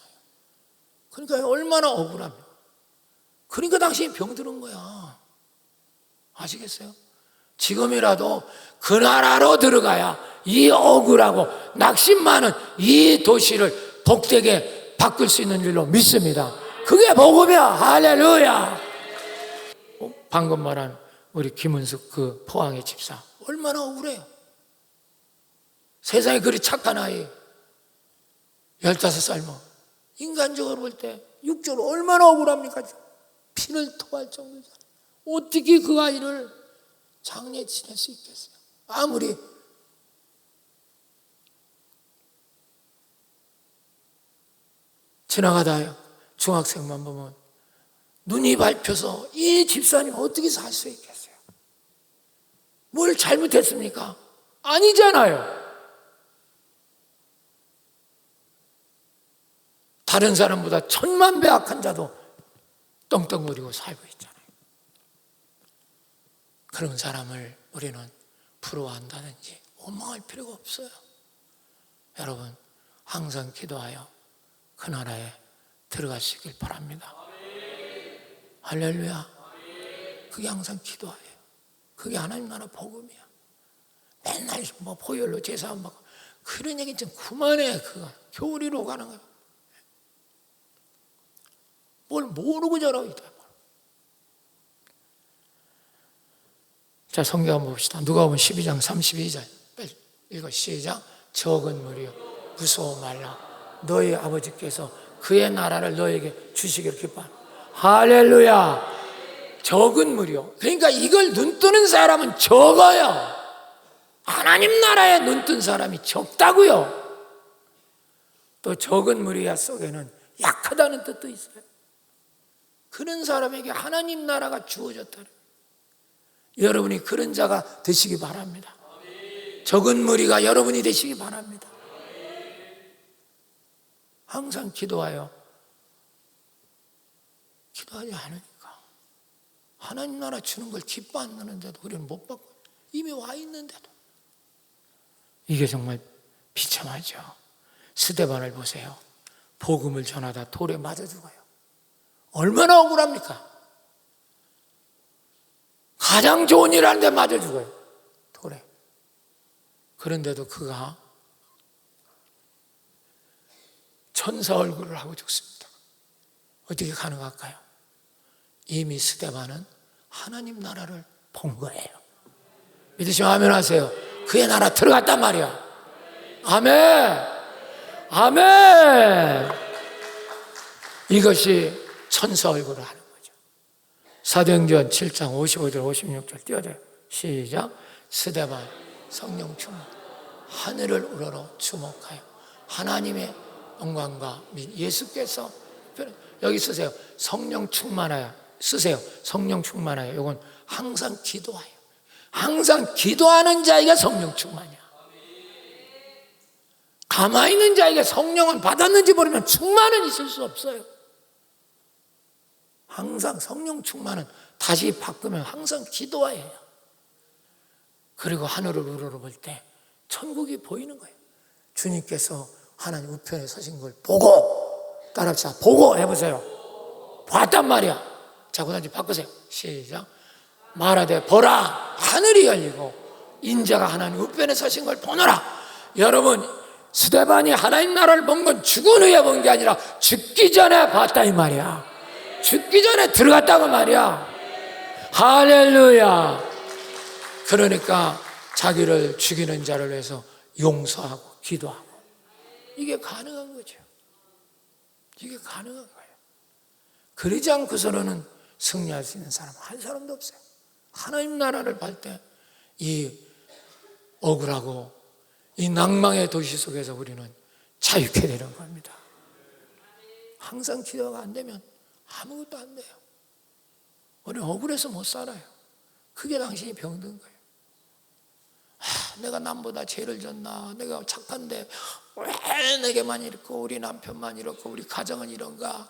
그러니까 얼마나 억울합니까? 그러니까 당신이 병들은 거야. 아시겠어요? 지금이라도 그 나라로 들어가야 이 억울하고 낙심 많은 이 도시를 복되게 바꿀 수 있는 줄로 믿습니다. 그게 복음이야. 할렐루야. 방금 말한 우리 김은숙 그 포항의 집사, 얼마나 억울해요. 세상에 그리 착한 아이 15살 뭐, 인간적으로 볼 때 육적으로 얼마나 억울합니까? 피를 토할 정도잖아요. 어떻게 그 아이를 장례 지낼 수 있겠어요? 아무리 지나가다 중학생만 보면 눈이 밟혀서 이 집사님 어떻게 살 수 있겠어요? 뭘 잘못했습니까? 아니잖아요. 다른 사람보다 천만배악한 자도 떵떵거리고 살고 있잖아요. 그런 사람을 우리는 부러워한다든지 원망할 필요가 없어요. 여러분, 항상 기도하여 그 나라에 들어가시길 바랍니다. 할렐루야. 그게 항상 기도하예요. 그게 하나님 나라 복음이야. 맨날 뭐 보혈로 제사 안 받고 그런 얘기 좀 그만해. 그거 교리로 가는 거야. 뭘 모르고 저러고 있다. 자, 성경 한번 봅시다. 누가복음 12장 32절 읽어. 시작. 적은 무리여 무서워 말라. 너희 아버지께서 그의 나라를 너에게 주시기를 기뻐하라. 할렐루야. 적은 무리요. 그러니까 이걸 눈뜨는 사람은 적어요. 하나님 나라에 눈뜬 사람이 적다고요. 또 적은 무리야 속에는 약하다는 뜻도 있어요. 그런 사람에게 하나님 나라가 주어졌다는, 여러분이 그런 자가 되시기 바랍니다. 적은 무리가 여러분이 되시기 바랍니다. 항상 기도하지 않으니까 하나님 나라 주는 걸 기뻐 안 하는데도 우리는 못 받고 이미 와 있는데도, 이게 정말 비참하죠. 스데반을 보세요. 복음을 전하다 돌에 맞아 죽어요. 얼마나 억울합니까? 가장 좋은 일 하는데 맞아 죽어요. 돌에. 그런데도 그가 천사 얼굴을 하고 죽습니다. 어떻게 가능할까요? 이미 스데반은 하나님 나라를 본 거예요. 믿으시면 아멘 하세요. 그의 나라 들어갔단 말이야. 아멘. 아멘. 이것이 천사 얼굴을 하는 거죠. 사도행전 7장 55절 56절 띄워줘요. 시작. 스데반 성령 충만, 하늘을 우러러 주목하여 하나님의 영광과 예수께서, 여기 쓰세요. 성령 충만하여 쓰세요. 성령 충만하여. 이건 항상 기도하여. 항상 기도하는 자에게 성령 충만이야. 가만히 있는 자에게 성령은 받았는지 모르면 충만은 있을 수 없어요. 항상 성령 충만은 다시 바꾸면 항상 기도해야 해요. 그리고 하늘을 우러러볼 때 천국이 보이는 거예요. 주님께서 하나님 우편에 서신 걸 보고, 따라합시다. 보고 해보세요. 봤단 말이야. 자, 그 다음 바꾸세요. 시작. 말하되 보라, 하늘이 열리고 인자가 하나님 우편에 서신 걸 보노라. 여러분, 스데반이 하나님 나라를 본 건 죽은 후에 본 게 아니라 죽기 전에 봤다 이 말이야. 죽기 전에 들어갔다고 말이야. 할렐루야. 그러니까 자기를 죽이는 자를 위해서 용서하고 기도하고, 이게 가능한 거죠. 이게 가능한 거예요. 그러지 않고서는 승리할 수 있는 사람 한 사람도 없어요. 하나님 나라를 볼 때 이 억울하고 이 낭망의 도시 속에서 우리는 자유케 되는 겁니다. 항상 기도가 안 되면 아무것도 안 돼요. 우리는 억울해서 못 살아요. 그게 당신이 병든 거예요. 내가 남보다 죄를 졌나? 내가 착한데 왜 내게만 이렇고 우리 남편만 이렇고 우리 가정은 이런가?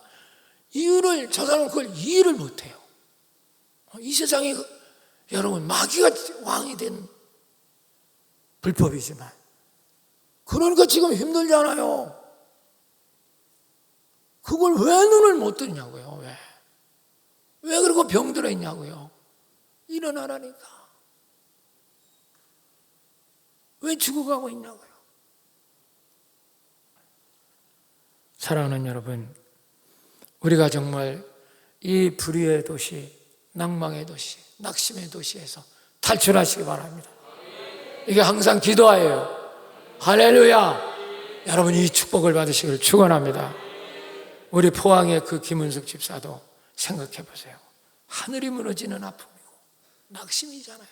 이유를, 저 사람은 그걸 이해를 못해요. 이 세상에 여러분 마귀가 왕이 된 불법이지만, 그러니까 지금 힘들잖아요. 그걸 왜 눈을 못 뜨냐고요. 왜 그러고 병들어 있냐고요. 일어나라니까. 왜 죽어가고 있냐고요. 사랑하는 여러분, 우리가 정말 이 불의의 도시, 낭망의 도시, 낙심의 도시에서 탈출하시기 바랍니다. 이게 항상 기도하예요. 할렐루야. 여러분, 이 축복을 받으시길 축원합니다. 우리 포항의 그 김은숙 집사도 생각해 보세요. 하늘이 무너지는 아픔이고 낙심이잖아요.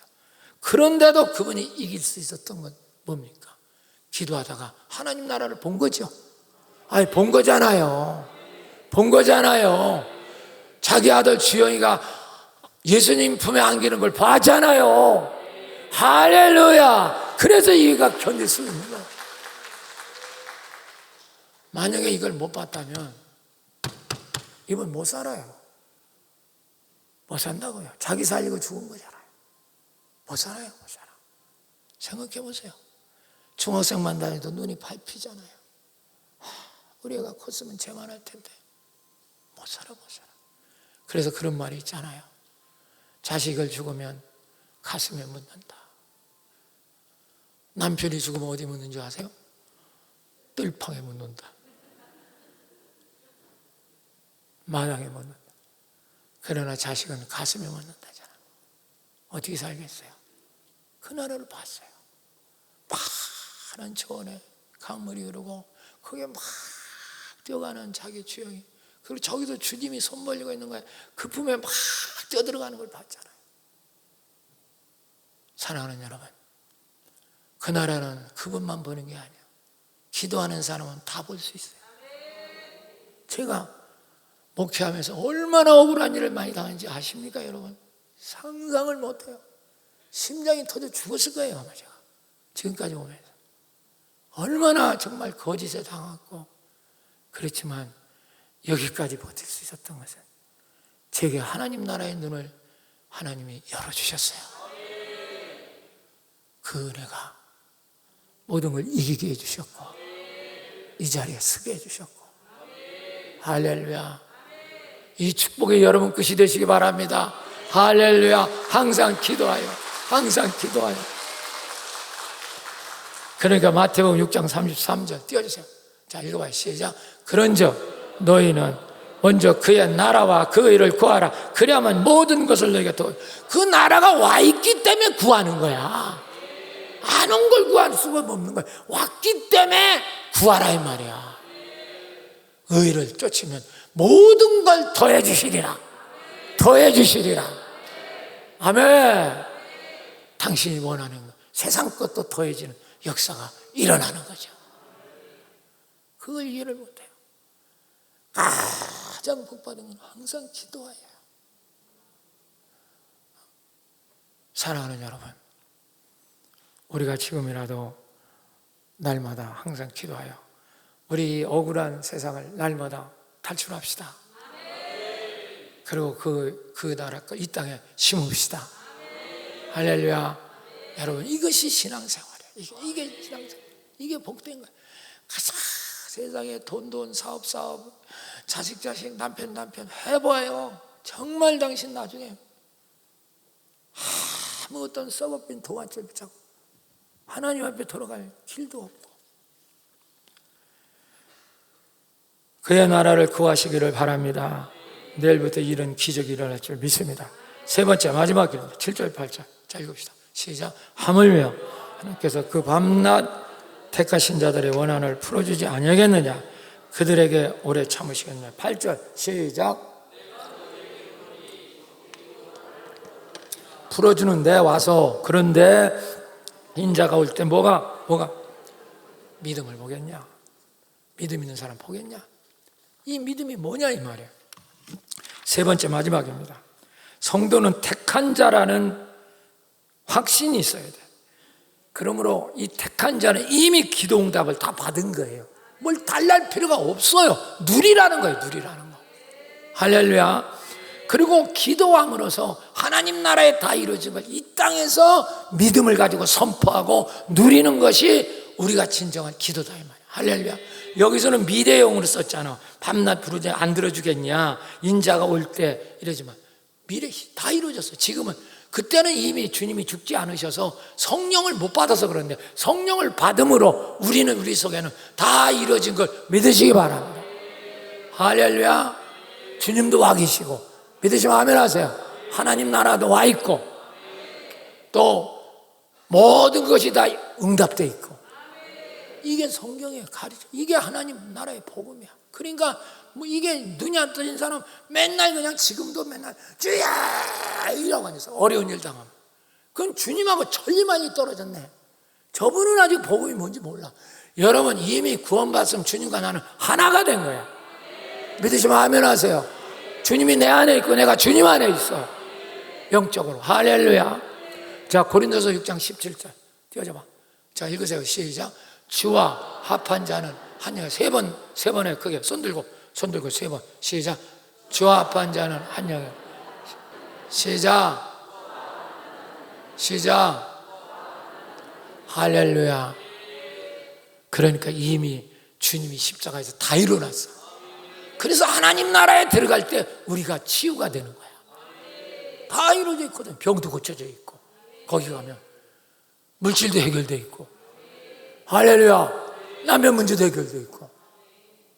그런데도 그분이 이길 수 있었던 건 뭡니까? 기도하다가 하나님 나라를 본 거죠. 아니, 본 거잖아요. 본 거잖아요. 자기 아들 주영이가 예수님 품에 안기는 걸 봤잖아요. 할렐루야. 그래서 이가 견딜 수 있는 거예요. 만약에 이걸 못 봤다면 이분 못 살아요. 못 산다고요. 자기 살리고 죽은 거잖아요. 못 살아요. 못 살아. 생각해 보세요. 중학생만 다녀도 눈이 밟히잖아요. 우리 애가 컸으면 쟤만할 텐데 못 살아, 못 살아. 그래서 그런 말이 있잖아요. 자식을 죽으면 가슴에 묻는다. 남편이 죽으면 어디 묻는 줄 아세요? 뜰팡에 묻는다. 마당에 묻는다. 그러나 자식은 가슴에 묻는다잖아. 어떻게 살겠어요? 그 나라를 봤어요. 파란 초원에 강물이 흐르고 거기에 막 뛰어가는 자기 주영이, 그리고 저기도 주님이 손 벌리고 있는 거예요. 그 품에 막 뛰어들어가는 걸 봤잖아요. 사랑하는 여러분, 그 나라는 그것만 보는 게 아니에요. 기도하는 사람은 다 볼 수 있어요. 제가 목회하면서 얼마나 억울한 일을 많이 당한지 아십니까, 여러분? 상상을 못해요. 심장이 터져 죽었을 거예요, 아마 제가. 지금까지 오면서. 얼마나 정말 거짓에 당했고, 그렇지만 여기까지 버틸 수 있었던 것은 제게 하나님 나라의 눈을 하나님이 열어주셨어요. 그 은혜가 모든 걸 이기게 해주셨고, 이 자리에 서게 해주셨고, 할렐루야. 이 축복이 여러분 끝이 되시기 바랍니다. 할렐루야. 항상 기도하여, 항상 기도하여. 그러니까 마태복음 6장 33절 띄워주세요. 자, 읽어봐요. 시작. 그런즉 너희는 먼저 그의 나라와 그 의를 구하라. 그래야만 모든 것을 너희가 더. 그 나라가 와 있기 때문에 구하는 거야. 안 온 걸 구할 수가 없는 거야. 왔기 때문에 구하라 이 말이야. 의를 쫓으면 모든 걸 더해 주시리라. 더해 주시리라. 아멘. 당신이 원하는 것, 세상 것도 더해지는 역사가 일어나는 거죠. 그걸 이해를 못해요. 가장 복받은 건 항상 기도해요. 사랑하는 여러분, 우리가 지금이라도 날마다 항상 기도하여 우리 억울한 세상을 날마다 탈출합시다. 그리고 그 나라 거 이 땅에 심읍시다. 할렐루야. 여러분, 이것이 신앙생활이에요. 이게 신앙생활. 이게 복된 거예요. 가서 세상에 돈 사업 자식 남편 해봐요. 정말 당신 나중에 아무 어떤 썩어빈 동아줄 붙잡고 하나님 앞에 돌아갈 길도 없고, 그의 나라를 구하시기를 바랍니다. 내일부터 이런 기적이 일어날 줄 믿습니다. 세 번째 마지막 기도입니다. 7절 8절. 자, 읽읍시다. 시작. 하물며 하나님께서 그 밤낮 택하신 자들의 원한을 풀어주지 아니하겠느냐? 그들에게 오래 참으시겠느냐? 8절 시작. 풀어주는데 와서, 그런데 인자가 올 때 뭐가 믿음을 보겠냐? 믿음 있는 사람 보겠냐? 이 믿음이 뭐냐 이 말이에요. 세 번째 마지막입니다. 성도는 택한 자라는 확신이 있어야 돼. 그러므로 이 택한 자는 이미 기도응답을 다 받은 거예요. 뭘 달랄 필요가 없어요. 누리라는 거예요. 누리라는 거. 할렐루야. 그리고 기도함으로써 하나님 나라에 다 이루어진 걸 이 땅에서 믿음을 가지고 선포하고 누리는 것이 우리가 진정한 기도다 이 말이야. 할렐루야. 여기서는 미래형으로 썼잖아. 밤낮 부르지 안 들어주겠냐, 인자가 올 때 이러지만 미래 다 이루어졌어. 지금은, 그때는 이미 주님이 죽지 않으셔서 성령을 못 받아서 그런데 성령을 받음으로 우리는 우리 속에는 다 이루어진 걸 믿으시기 바랍니다. 할렐루야. 주님도 와 계시고, 믿으시면 아멘 하세요. 하나님 나라도 와 있고, 또 모든 것이 다 응답되어 있고, 이게 성경의 가르쳐. 이게 하나님 나라의 복음이야. 그러니까 뭐 이게 눈이 안 떠진 사람 맨날 그냥 지금도 맨날 주야 이러고 앉아서 어려운 일 당하면 그건 주님하고 천리만이 떨어졌네. 저분은 아직 복음이 뭔지 몰라. 여러분 이미 구원받았으면 주님과 나는 하나가 된 거야. 믿으시면 아멘 하세요. 주님이 내 안에 있고 내가 주님 안에 있어. 영적으로. 할렐루야. 자, 고린도서 6장 17절 띄워줘봐. 자, 읽으세요. 시작. 주와 합한 자는 한 세 번에 크게 손 들고 세 번. 시작. 주와 합한 자는 한 영이. 시작. 할렐루야. 그러니까 이미 주님이 십자가에서 다 이루어놨어. 그래서 하나님 나라에 들어갈 때 우리가 치유가 되는 거야. 다 이루어져 있거든. 병도 고쳐져 있고, 거기 가면 물질도 해결돼 있고, 할렐루야, 남의 문제도 해결돼 있고.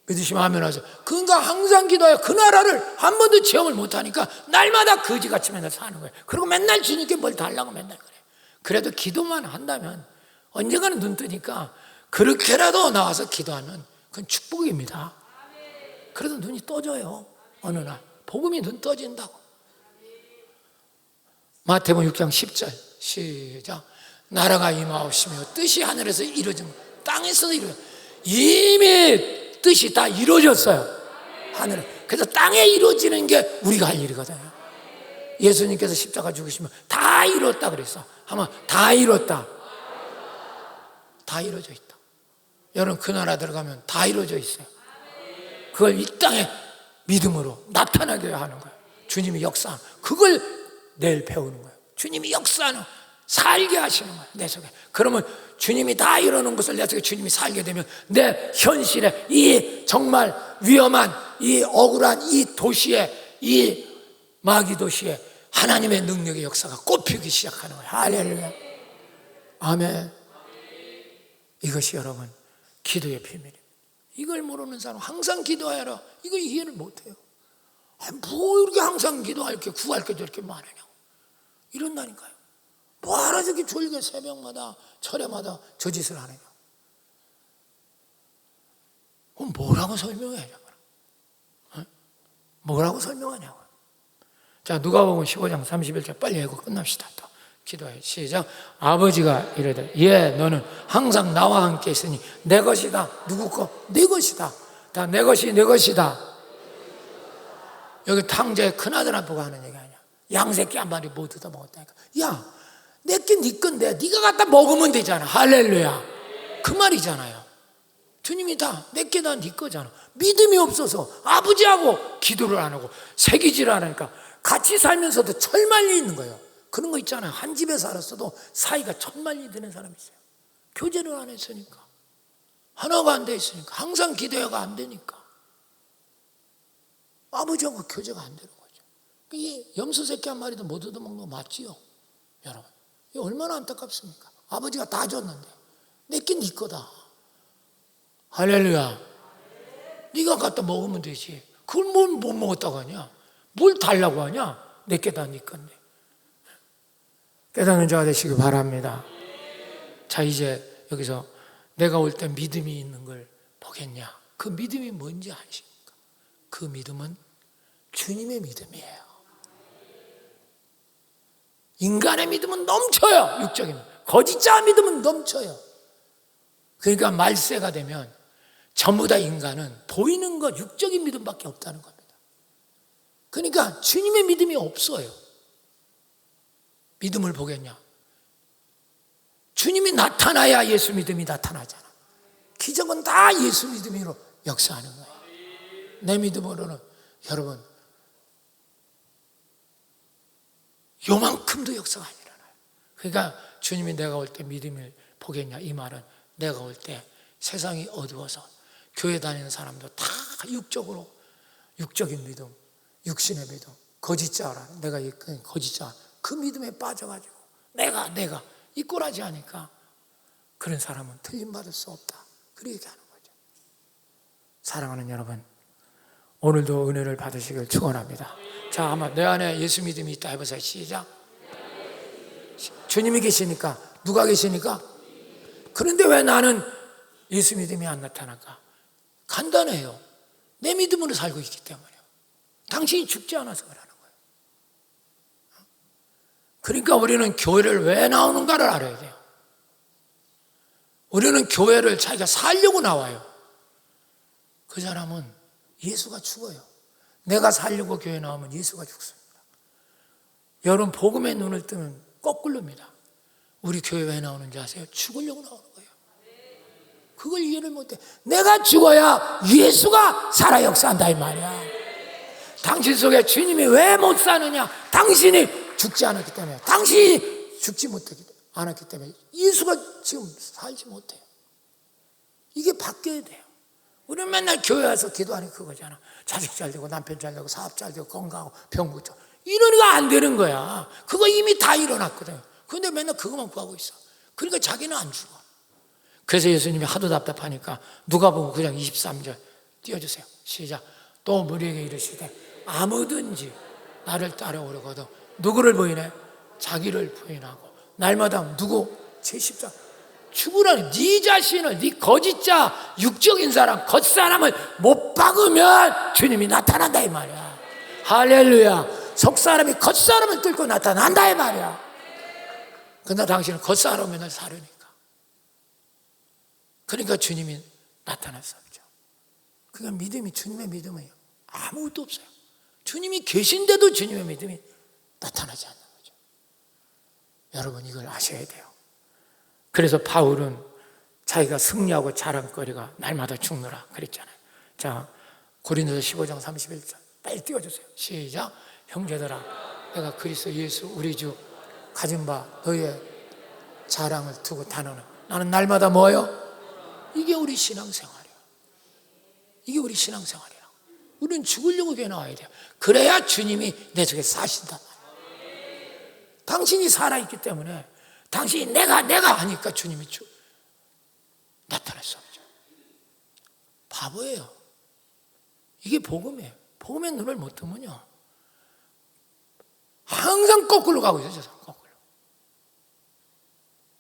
믿으시면 아멘 하세요. 그러니까 항상 기도해요. 그 나라를 한 번도 체험을 못하니까 날마다 거지같이 맨날 사는 거예요. 그리고 맨날 주님께 뭘 달라고 맨날 그래요. 그래도 기도만 한다면 언젠가는 눈 뜨니까 그렇게라도 나와서 기도하면 그건 축복입니다. 그래도 눈이 떠져요. 어느 날 복음이 눈 떠진다고. 마태복음 6장 10절 시작. 나라가 임하옵시며 뜻이 하늘에서 이루어지면 땅에서도 이루어져. 이미 뜻이 다 이루어졌어요. 하늘에. 그래서 땅에 이루어지는 게 우리가 할 일이거든요. 예수님께서 십자가 죽으시면 다 이뤘다 그랬어. 아마 다 이뤘다. 다 이루어져 있다. 여러분 그 나라 들어가면 다 이루어져 있어요. 그걸 이 땅에 믿음으로 나타나게 하는 거예요. 주님이 역사하는 그걸 내일 배우는 거예요. 주님이 역사하는 살게 하시는 거예요. 내 속에. 그러면 주님이 다 이루는 것을 내 속에 주님이 살게 되면 내 현실에 이 정말 위험한 이 억울한 이 도시에 이 마귀 도시에 하나님의 능력의 역사가 꽃피기 시작하는 거예요. 할렐루야. 아멘. 이것이 여러분 기도의 비밀입니다. 이걸 모르는 사람 항상 기도하라. 이거 이해를 못해요. 뭐 이렇게 항상 기도할 게 구할 게 저렇게 많으냐고 이런다니까요. 뭐하러 저렇게 졸게 새벽마다 철야마다 저 짓을 하느냐. 그럼 뭐라고 설명해야 뭐라고 설명하냐고. 자, 누가복음 15장 31절 빨리 하고 끝납시다. 또 기도해. 시작. 아버지가 이르되 너는 항상 나와 함께 있으니 내 것이다. 누구 거? 내 것이다. 다 내 것이 내 것이다. 여기 탕자의 큰아들 보고 하는 얘기 아니야. 양새끼 한 마리 못 얻어 먹었다니까. 야, 내게 네 건데 네가 갖다 먹으면 되잖아. 할렐루야. 그 말이잖아요. 주님이 다 내게 다 네 거잖아. 믿음이 없어서 아버지하고 기도를 안 하고 새기질 않으니까 같이 살면서도 철말리 있는 거예요. 그런 거 있잖아요. 한 집에 살았어도 사이가 천만리 되는 사람이 있어요. 교제를 안 했으니까. 하나가 안 돼 있으니까. 항상 기도가 안 되니까. 아버지하고 교제가 안 되는 거죠. 이 염소 새끼 한 마리도 못 얻어먹는 거 맞지요? 여러분. 이게 얼마나 안타깝습니까? 아버지가 다 줬는데. 내게 네 거다. 할렐루야. 네가 갖다 먹으면 되지. 그걸 뭘 못 먹었다고 하냐? 뭘 달라고 하냐? 내게 다 네 건데. 깨닫는 자가 되시기 바랍니다. 자, 이제 여기서 내가 올 때 믿음이 있는 걸 보겠냐? 그 믿음이 뭔지 아십니까? 그 믿음은 주님의 믿음이에요. 인간의 믿음은 넘쳐요. 육적인 거짓자 믿음은 넘쳐요. 그러니까 말세가 되면 전부 다 인간은 보이는 것 육적인 믿음밖에 없다는 겁니다. 그러니까 주님의 믿음이 없어요. 믿음을 보겠냐? 주님이 나타나야 예수 믿음이 나타나잖아. 기적은 다 예수 믿음으로 역사하는 거예요. 내 믿음으로는 여러분 요만큼도 역사가 안 일어나요. 그러니까 주님이 내가 올 때 믿음을 보겠냐 이 말은 내가 올 때 세상이 어두워서 교회 다니는 사람도 다 육적으로 육적인 믿음, 육신의 믿음, 거짓자라 내가 거짓자 그 믿음에 빠져가지고 내가 이 꼴하지 않으니까 그런 사람은 틀림받을 수 없다. 그렇게 하는 거죠. 사랑하는 여러분, 오늘도 은혜를 받으시길 축원합니다. 자, 아마 내 안에 예수 믿음이 있다 해보세요. 시작. 주님이 계시니까 누가 계시니까? 그런데 왜 나는 예수 믿음이 안 나타날까? 간단해요. 내 믿음으로 살고 있기 때문에요. 당신이 죽지 않아서 그러는 거예요. 그러니까 우리는 교회를 왜 나오는가를 알아야 돼요. 우리는 교회를 자기가 살려고 나와요. 그 사람은 예수가 죽어요. 내가 살려고 교회 나오면 예수가 죽습니다. 여러분 복음의 눈을 뜨면 거꾸로입니다. 우리 교회 왜 나오는지 아세요? 죽으려고 나오는 거예요. 그걸 이해를 못해. 내가 죽어야 예수가 살아 역사한다 이 말이야. 당신 속에 주님이 왜 못 사느냐? 당신이 죽지 않았기 때문에, 당신이 죽지 않았기 때문에 예수가 지금 살지 못해요. 이게 바뀌어야 돼요. 우리는 맨날 교회 와서 기도하는 그거잖아. 자식 잘 되고 남편 잘 되고 사업 잘 되고 건강하고 병 고쳐. 이러니까 안 되는 거야. 그거 이미 다 일어났거든. 그런데 맨날 그것만 구하고 있어. 그러니까 자기는 안 죽어. 그래서 예수님이 하도 답답하니까 누가복음 9장 23절 띄워주세요. 시작. 또 무리에게 이르시되 아무든지 나를 따라오려거든 누구를 부인해? 자기를 부인하고 날마다 누구? 제 십자가 죽으라니. 네 자신을, 네 거짓자 육적인 사람 겉사람을 못 박으면 주님이 나타난다 이 말이야. 할렐루야. 속사람이 겉사람을 뚫고 나타난다 이 말이야. 그러나 당신은 겉사람을 사르니까. 그러니까 주님이 나타날 수 없죠. 그러니까 믿음이, 주님의 믿음이에요. 아무것도 없어요. 주님이 계신데도 주님의 믿음이 나타나지 않는 거죠. 여러분 이걸 아셔야 돼요. 그래서 바울은 자기가 승리하고 자랑거리가 날마다 죽느라 그랬잖아요. 자, 고린도서 15장 31절 빨리 띄워주세요. 시작. 형제들아, 내가 그리스도 예수 우리 주 가진 바 너의 자랑을 두고 다노는 나는 날마다 뭐요? 이게 우리 신앙생활이에요. 이게 우리 신앙생활이에요. 우리는 죽으려고 교회 나와야 돼요. 그래야 주님이 내 속에 사신단 말이에요. 당신이 살아있기 때문에 당신이 내가 하니까 주님이 나타날 수 없죠. 바보예요. 이게 복음이에요. 복음의 눈을 못 뜨면요 항상 거꾸로 가고 있어요. 저 사람 거꾸로.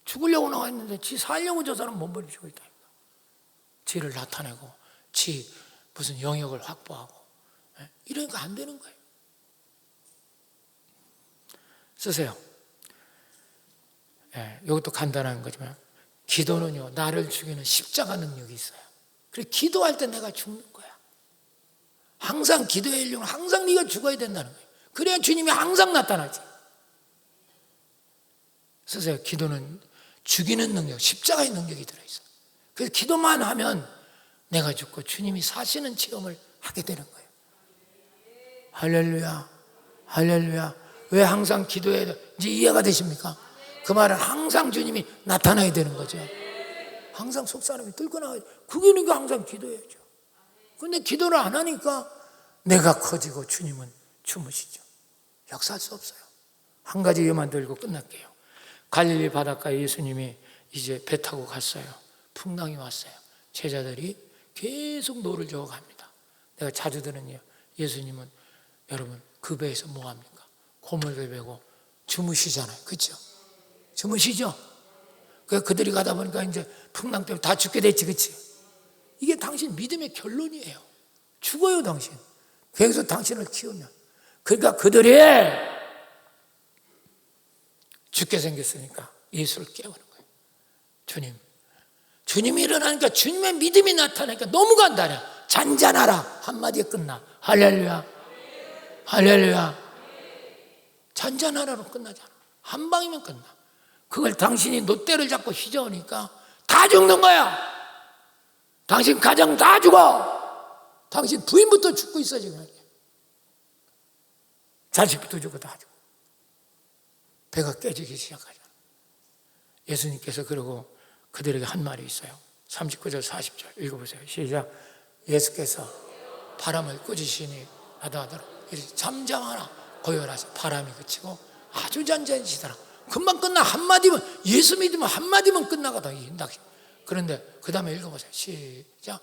죽으려고 나와 있는데 지 살려고 저 사람 몸부림치고 있다니까. 지를 나타내고 지 무슨 영역을 확보하고 이러니까 안 되는 거예요. 쓰세요. 이것도 간단한 거지만 기도는요 나를 죽이는 십자가 능력이 있어요. 그래서 기도할 때 내가 죽는 거야. 항상 기도의 일용은 항상 네가 죽어야 된다는 거예요. 그래야 주님이 항상 나타나지. 쓰세요. 기도는 죽이는 능력, 십자가의 능력이 들어있어요. 그래서 기도만 하면 내가 죽고 주님이 사시는 체험을 하게 되는 거예요. 할렐루야, 할렐루야. 왜 항상 기도해야 돼? 이제 이해가 되십니까? 그 말은 항상 주님이 나타나야 되는 거죠. 항상 속사람이 뚫고 나와야 돼. 그러니까 항상 기도해야죠. 근데 기도를 안 하니까 내가 커지고 주님은 주무시죠. 역사할 수 없어요. 한 가지 예만 들고 끝날게요. 갈릴리 바닷가에 예수님이 이제 배 타고 갔어요. 풍랑이 왔어요. 제자들이 계속 노를 저어 갑니다. 내가 자주 들은 예요. 예수님은 여러분 그 배에서 뭐 합니까? 고물배 베고 주무시잖아요. 그렇죠? 주무시죠? 그들이 가다 보니까 이제 풍랑 때문에 다 죽게 됐지. 그렇지? 이게 당신 믿음의 결론이에요. 죽어요 당신. 거기서 당신을 키우면. 그러니까 그들이 죽게 생겼으니까 예수를 깨우는 거예요. 주님이 일어나니까 주님의 믿음이 나타나니까 너무 간단해. 잔잔하라 한마디에 끝나. 할렐루야, 할렐루야. 잔잔하라로 끝나잖아. 한 방이면 끝나. 그걸 당신이 놋대를 잡고 휘저으니까 다 죽는 거야. 당신 가정 다 죽어. 당신 부인부터 죽고 있어 지금. 자식부터 죽고 다 죽어. 배가 깨지기 시작하잖아. 예수님께서 그러고 그들에게 한 말이 있어요. 39절 40절 읽어보세요. 시작. 예수께서 바람을 꾸짖으시니 나도 잠잠하라 고요하라. 바람이 그치고 아주 잔잔해지더라. 금방 끝나. 한마디면 예수 믿으면 한마디면 끝나거든. 그런데 그 다음에 읽어보세요. 시작.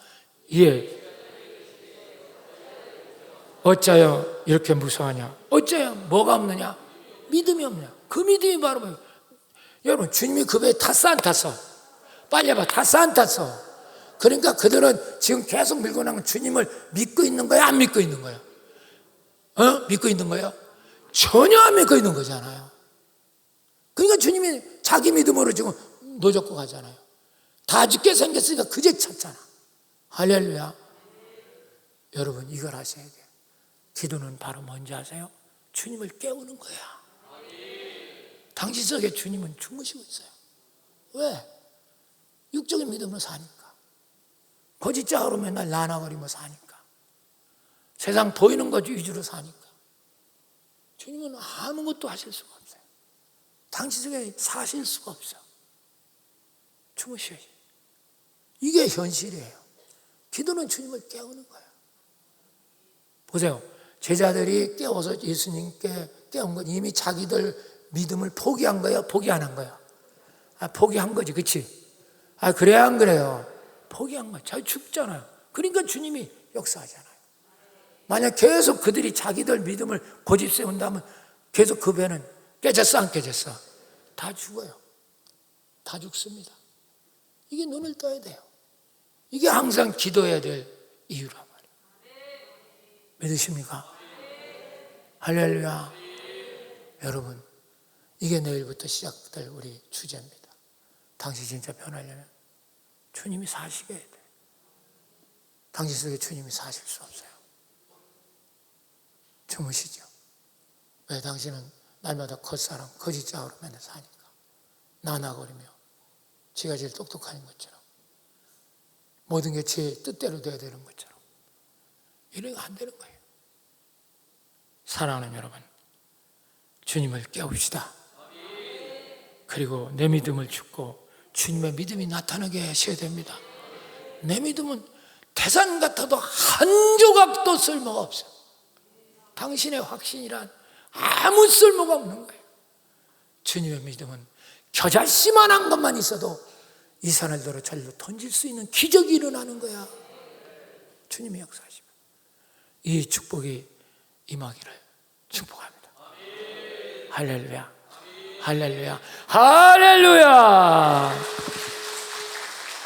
예. 어찌하여 이렇게 무서워하냐? 어찌하여 뭐가 없느냐? 믿음이 없느냐? 그 믿음이 바로 뭐예요? 여러분 주님이 그 배에 탔어 안 탔어? 빨리 해봐. 탔어 안 탔어? 그러니까 그들은 지금 계속 밀고 나면 주님을 믿고 있는 거야 안 믿고 있는 거야? 믿고 있는 거예요? 전혀 안 믿고 있는 거잖아요. 그러니까 주님이 자기 믿음으로 지금 노젓고 가잖아요. 다 죽게 생겼으니까 그제 찾잖아. 할렐루야. 여러분 이걸 하셔야 돼요. 기도는 바로 뭔지 아세요? 주님을 깨우는 거야. 당신 속에 주님은 주무시고 있어요. 왜? 육적인 믿음으로 사니까. 거짓자로 맨날 나나거리며 사니까. 세상 보이는 것 위주로 사니까 주님은 아무것도 하실 수가 없어요. 당신 속에 사실 수가 없어요. 주무셔야지. 이게 현실이에요. 기도는 주님을 깨우는 거예요. 보세요. 제자들이 깨워서 예수님께 깨운 건 이미 자기들 믿음을 포기한 거예요? 포기 안 한 거예요? 포기한 거지, 그치? 그래야 안 그래요? 포기한 거예요. 자기 죽잖아요. 그러니까 주님이 역사하잖아요. 만약 계속 그들이 자기들 믿음을 고집 세운다면 계속 그 배는 깨졌어, 안 깨졌어? 다 죽어요. 다 죽습니다. 이게 눈을 떠야 돼요. 이게 항상 기도해야 될 이유란 말이에요. 믿으십니까? 할렐루야. 여러분, 이게 내일부터 시작될 우리 주제입니다. 당신 진짜 변하려면 주님이 사시게 해야 돼요. 당신 속에 주님이 사실 수 없어요. 주무시죠. 왜? 당신은 날마다 겉사람, 거짓자으로 맨날 사니까. 나나거리며 지가 제일 똑똑한 것처럼 모든 게 제 뜻대로 돼야 되는 것처럼 이러면 안 되는 거예요. 사랑하는 여러분, 주님을 깨웁시다. 그리고 내 믿음을 죽고 주님의 믿음이 나타나게 하셔야 됩니다. 내 믿음은 태산 같아도 한 조각도 쓸모가 없어요. 당신의 확신이란 아무 쓸모가 없는 거예요. 주님의 믿음은 겨자씨만한 것만 있어도 이 산을 들어 절로 던질 수 있는 기적이 일어나는 거야. 주님이 역사하시면 이 축복이 임하기를 축복합니다. 할렐루야, 할렐루야, 할렐루야.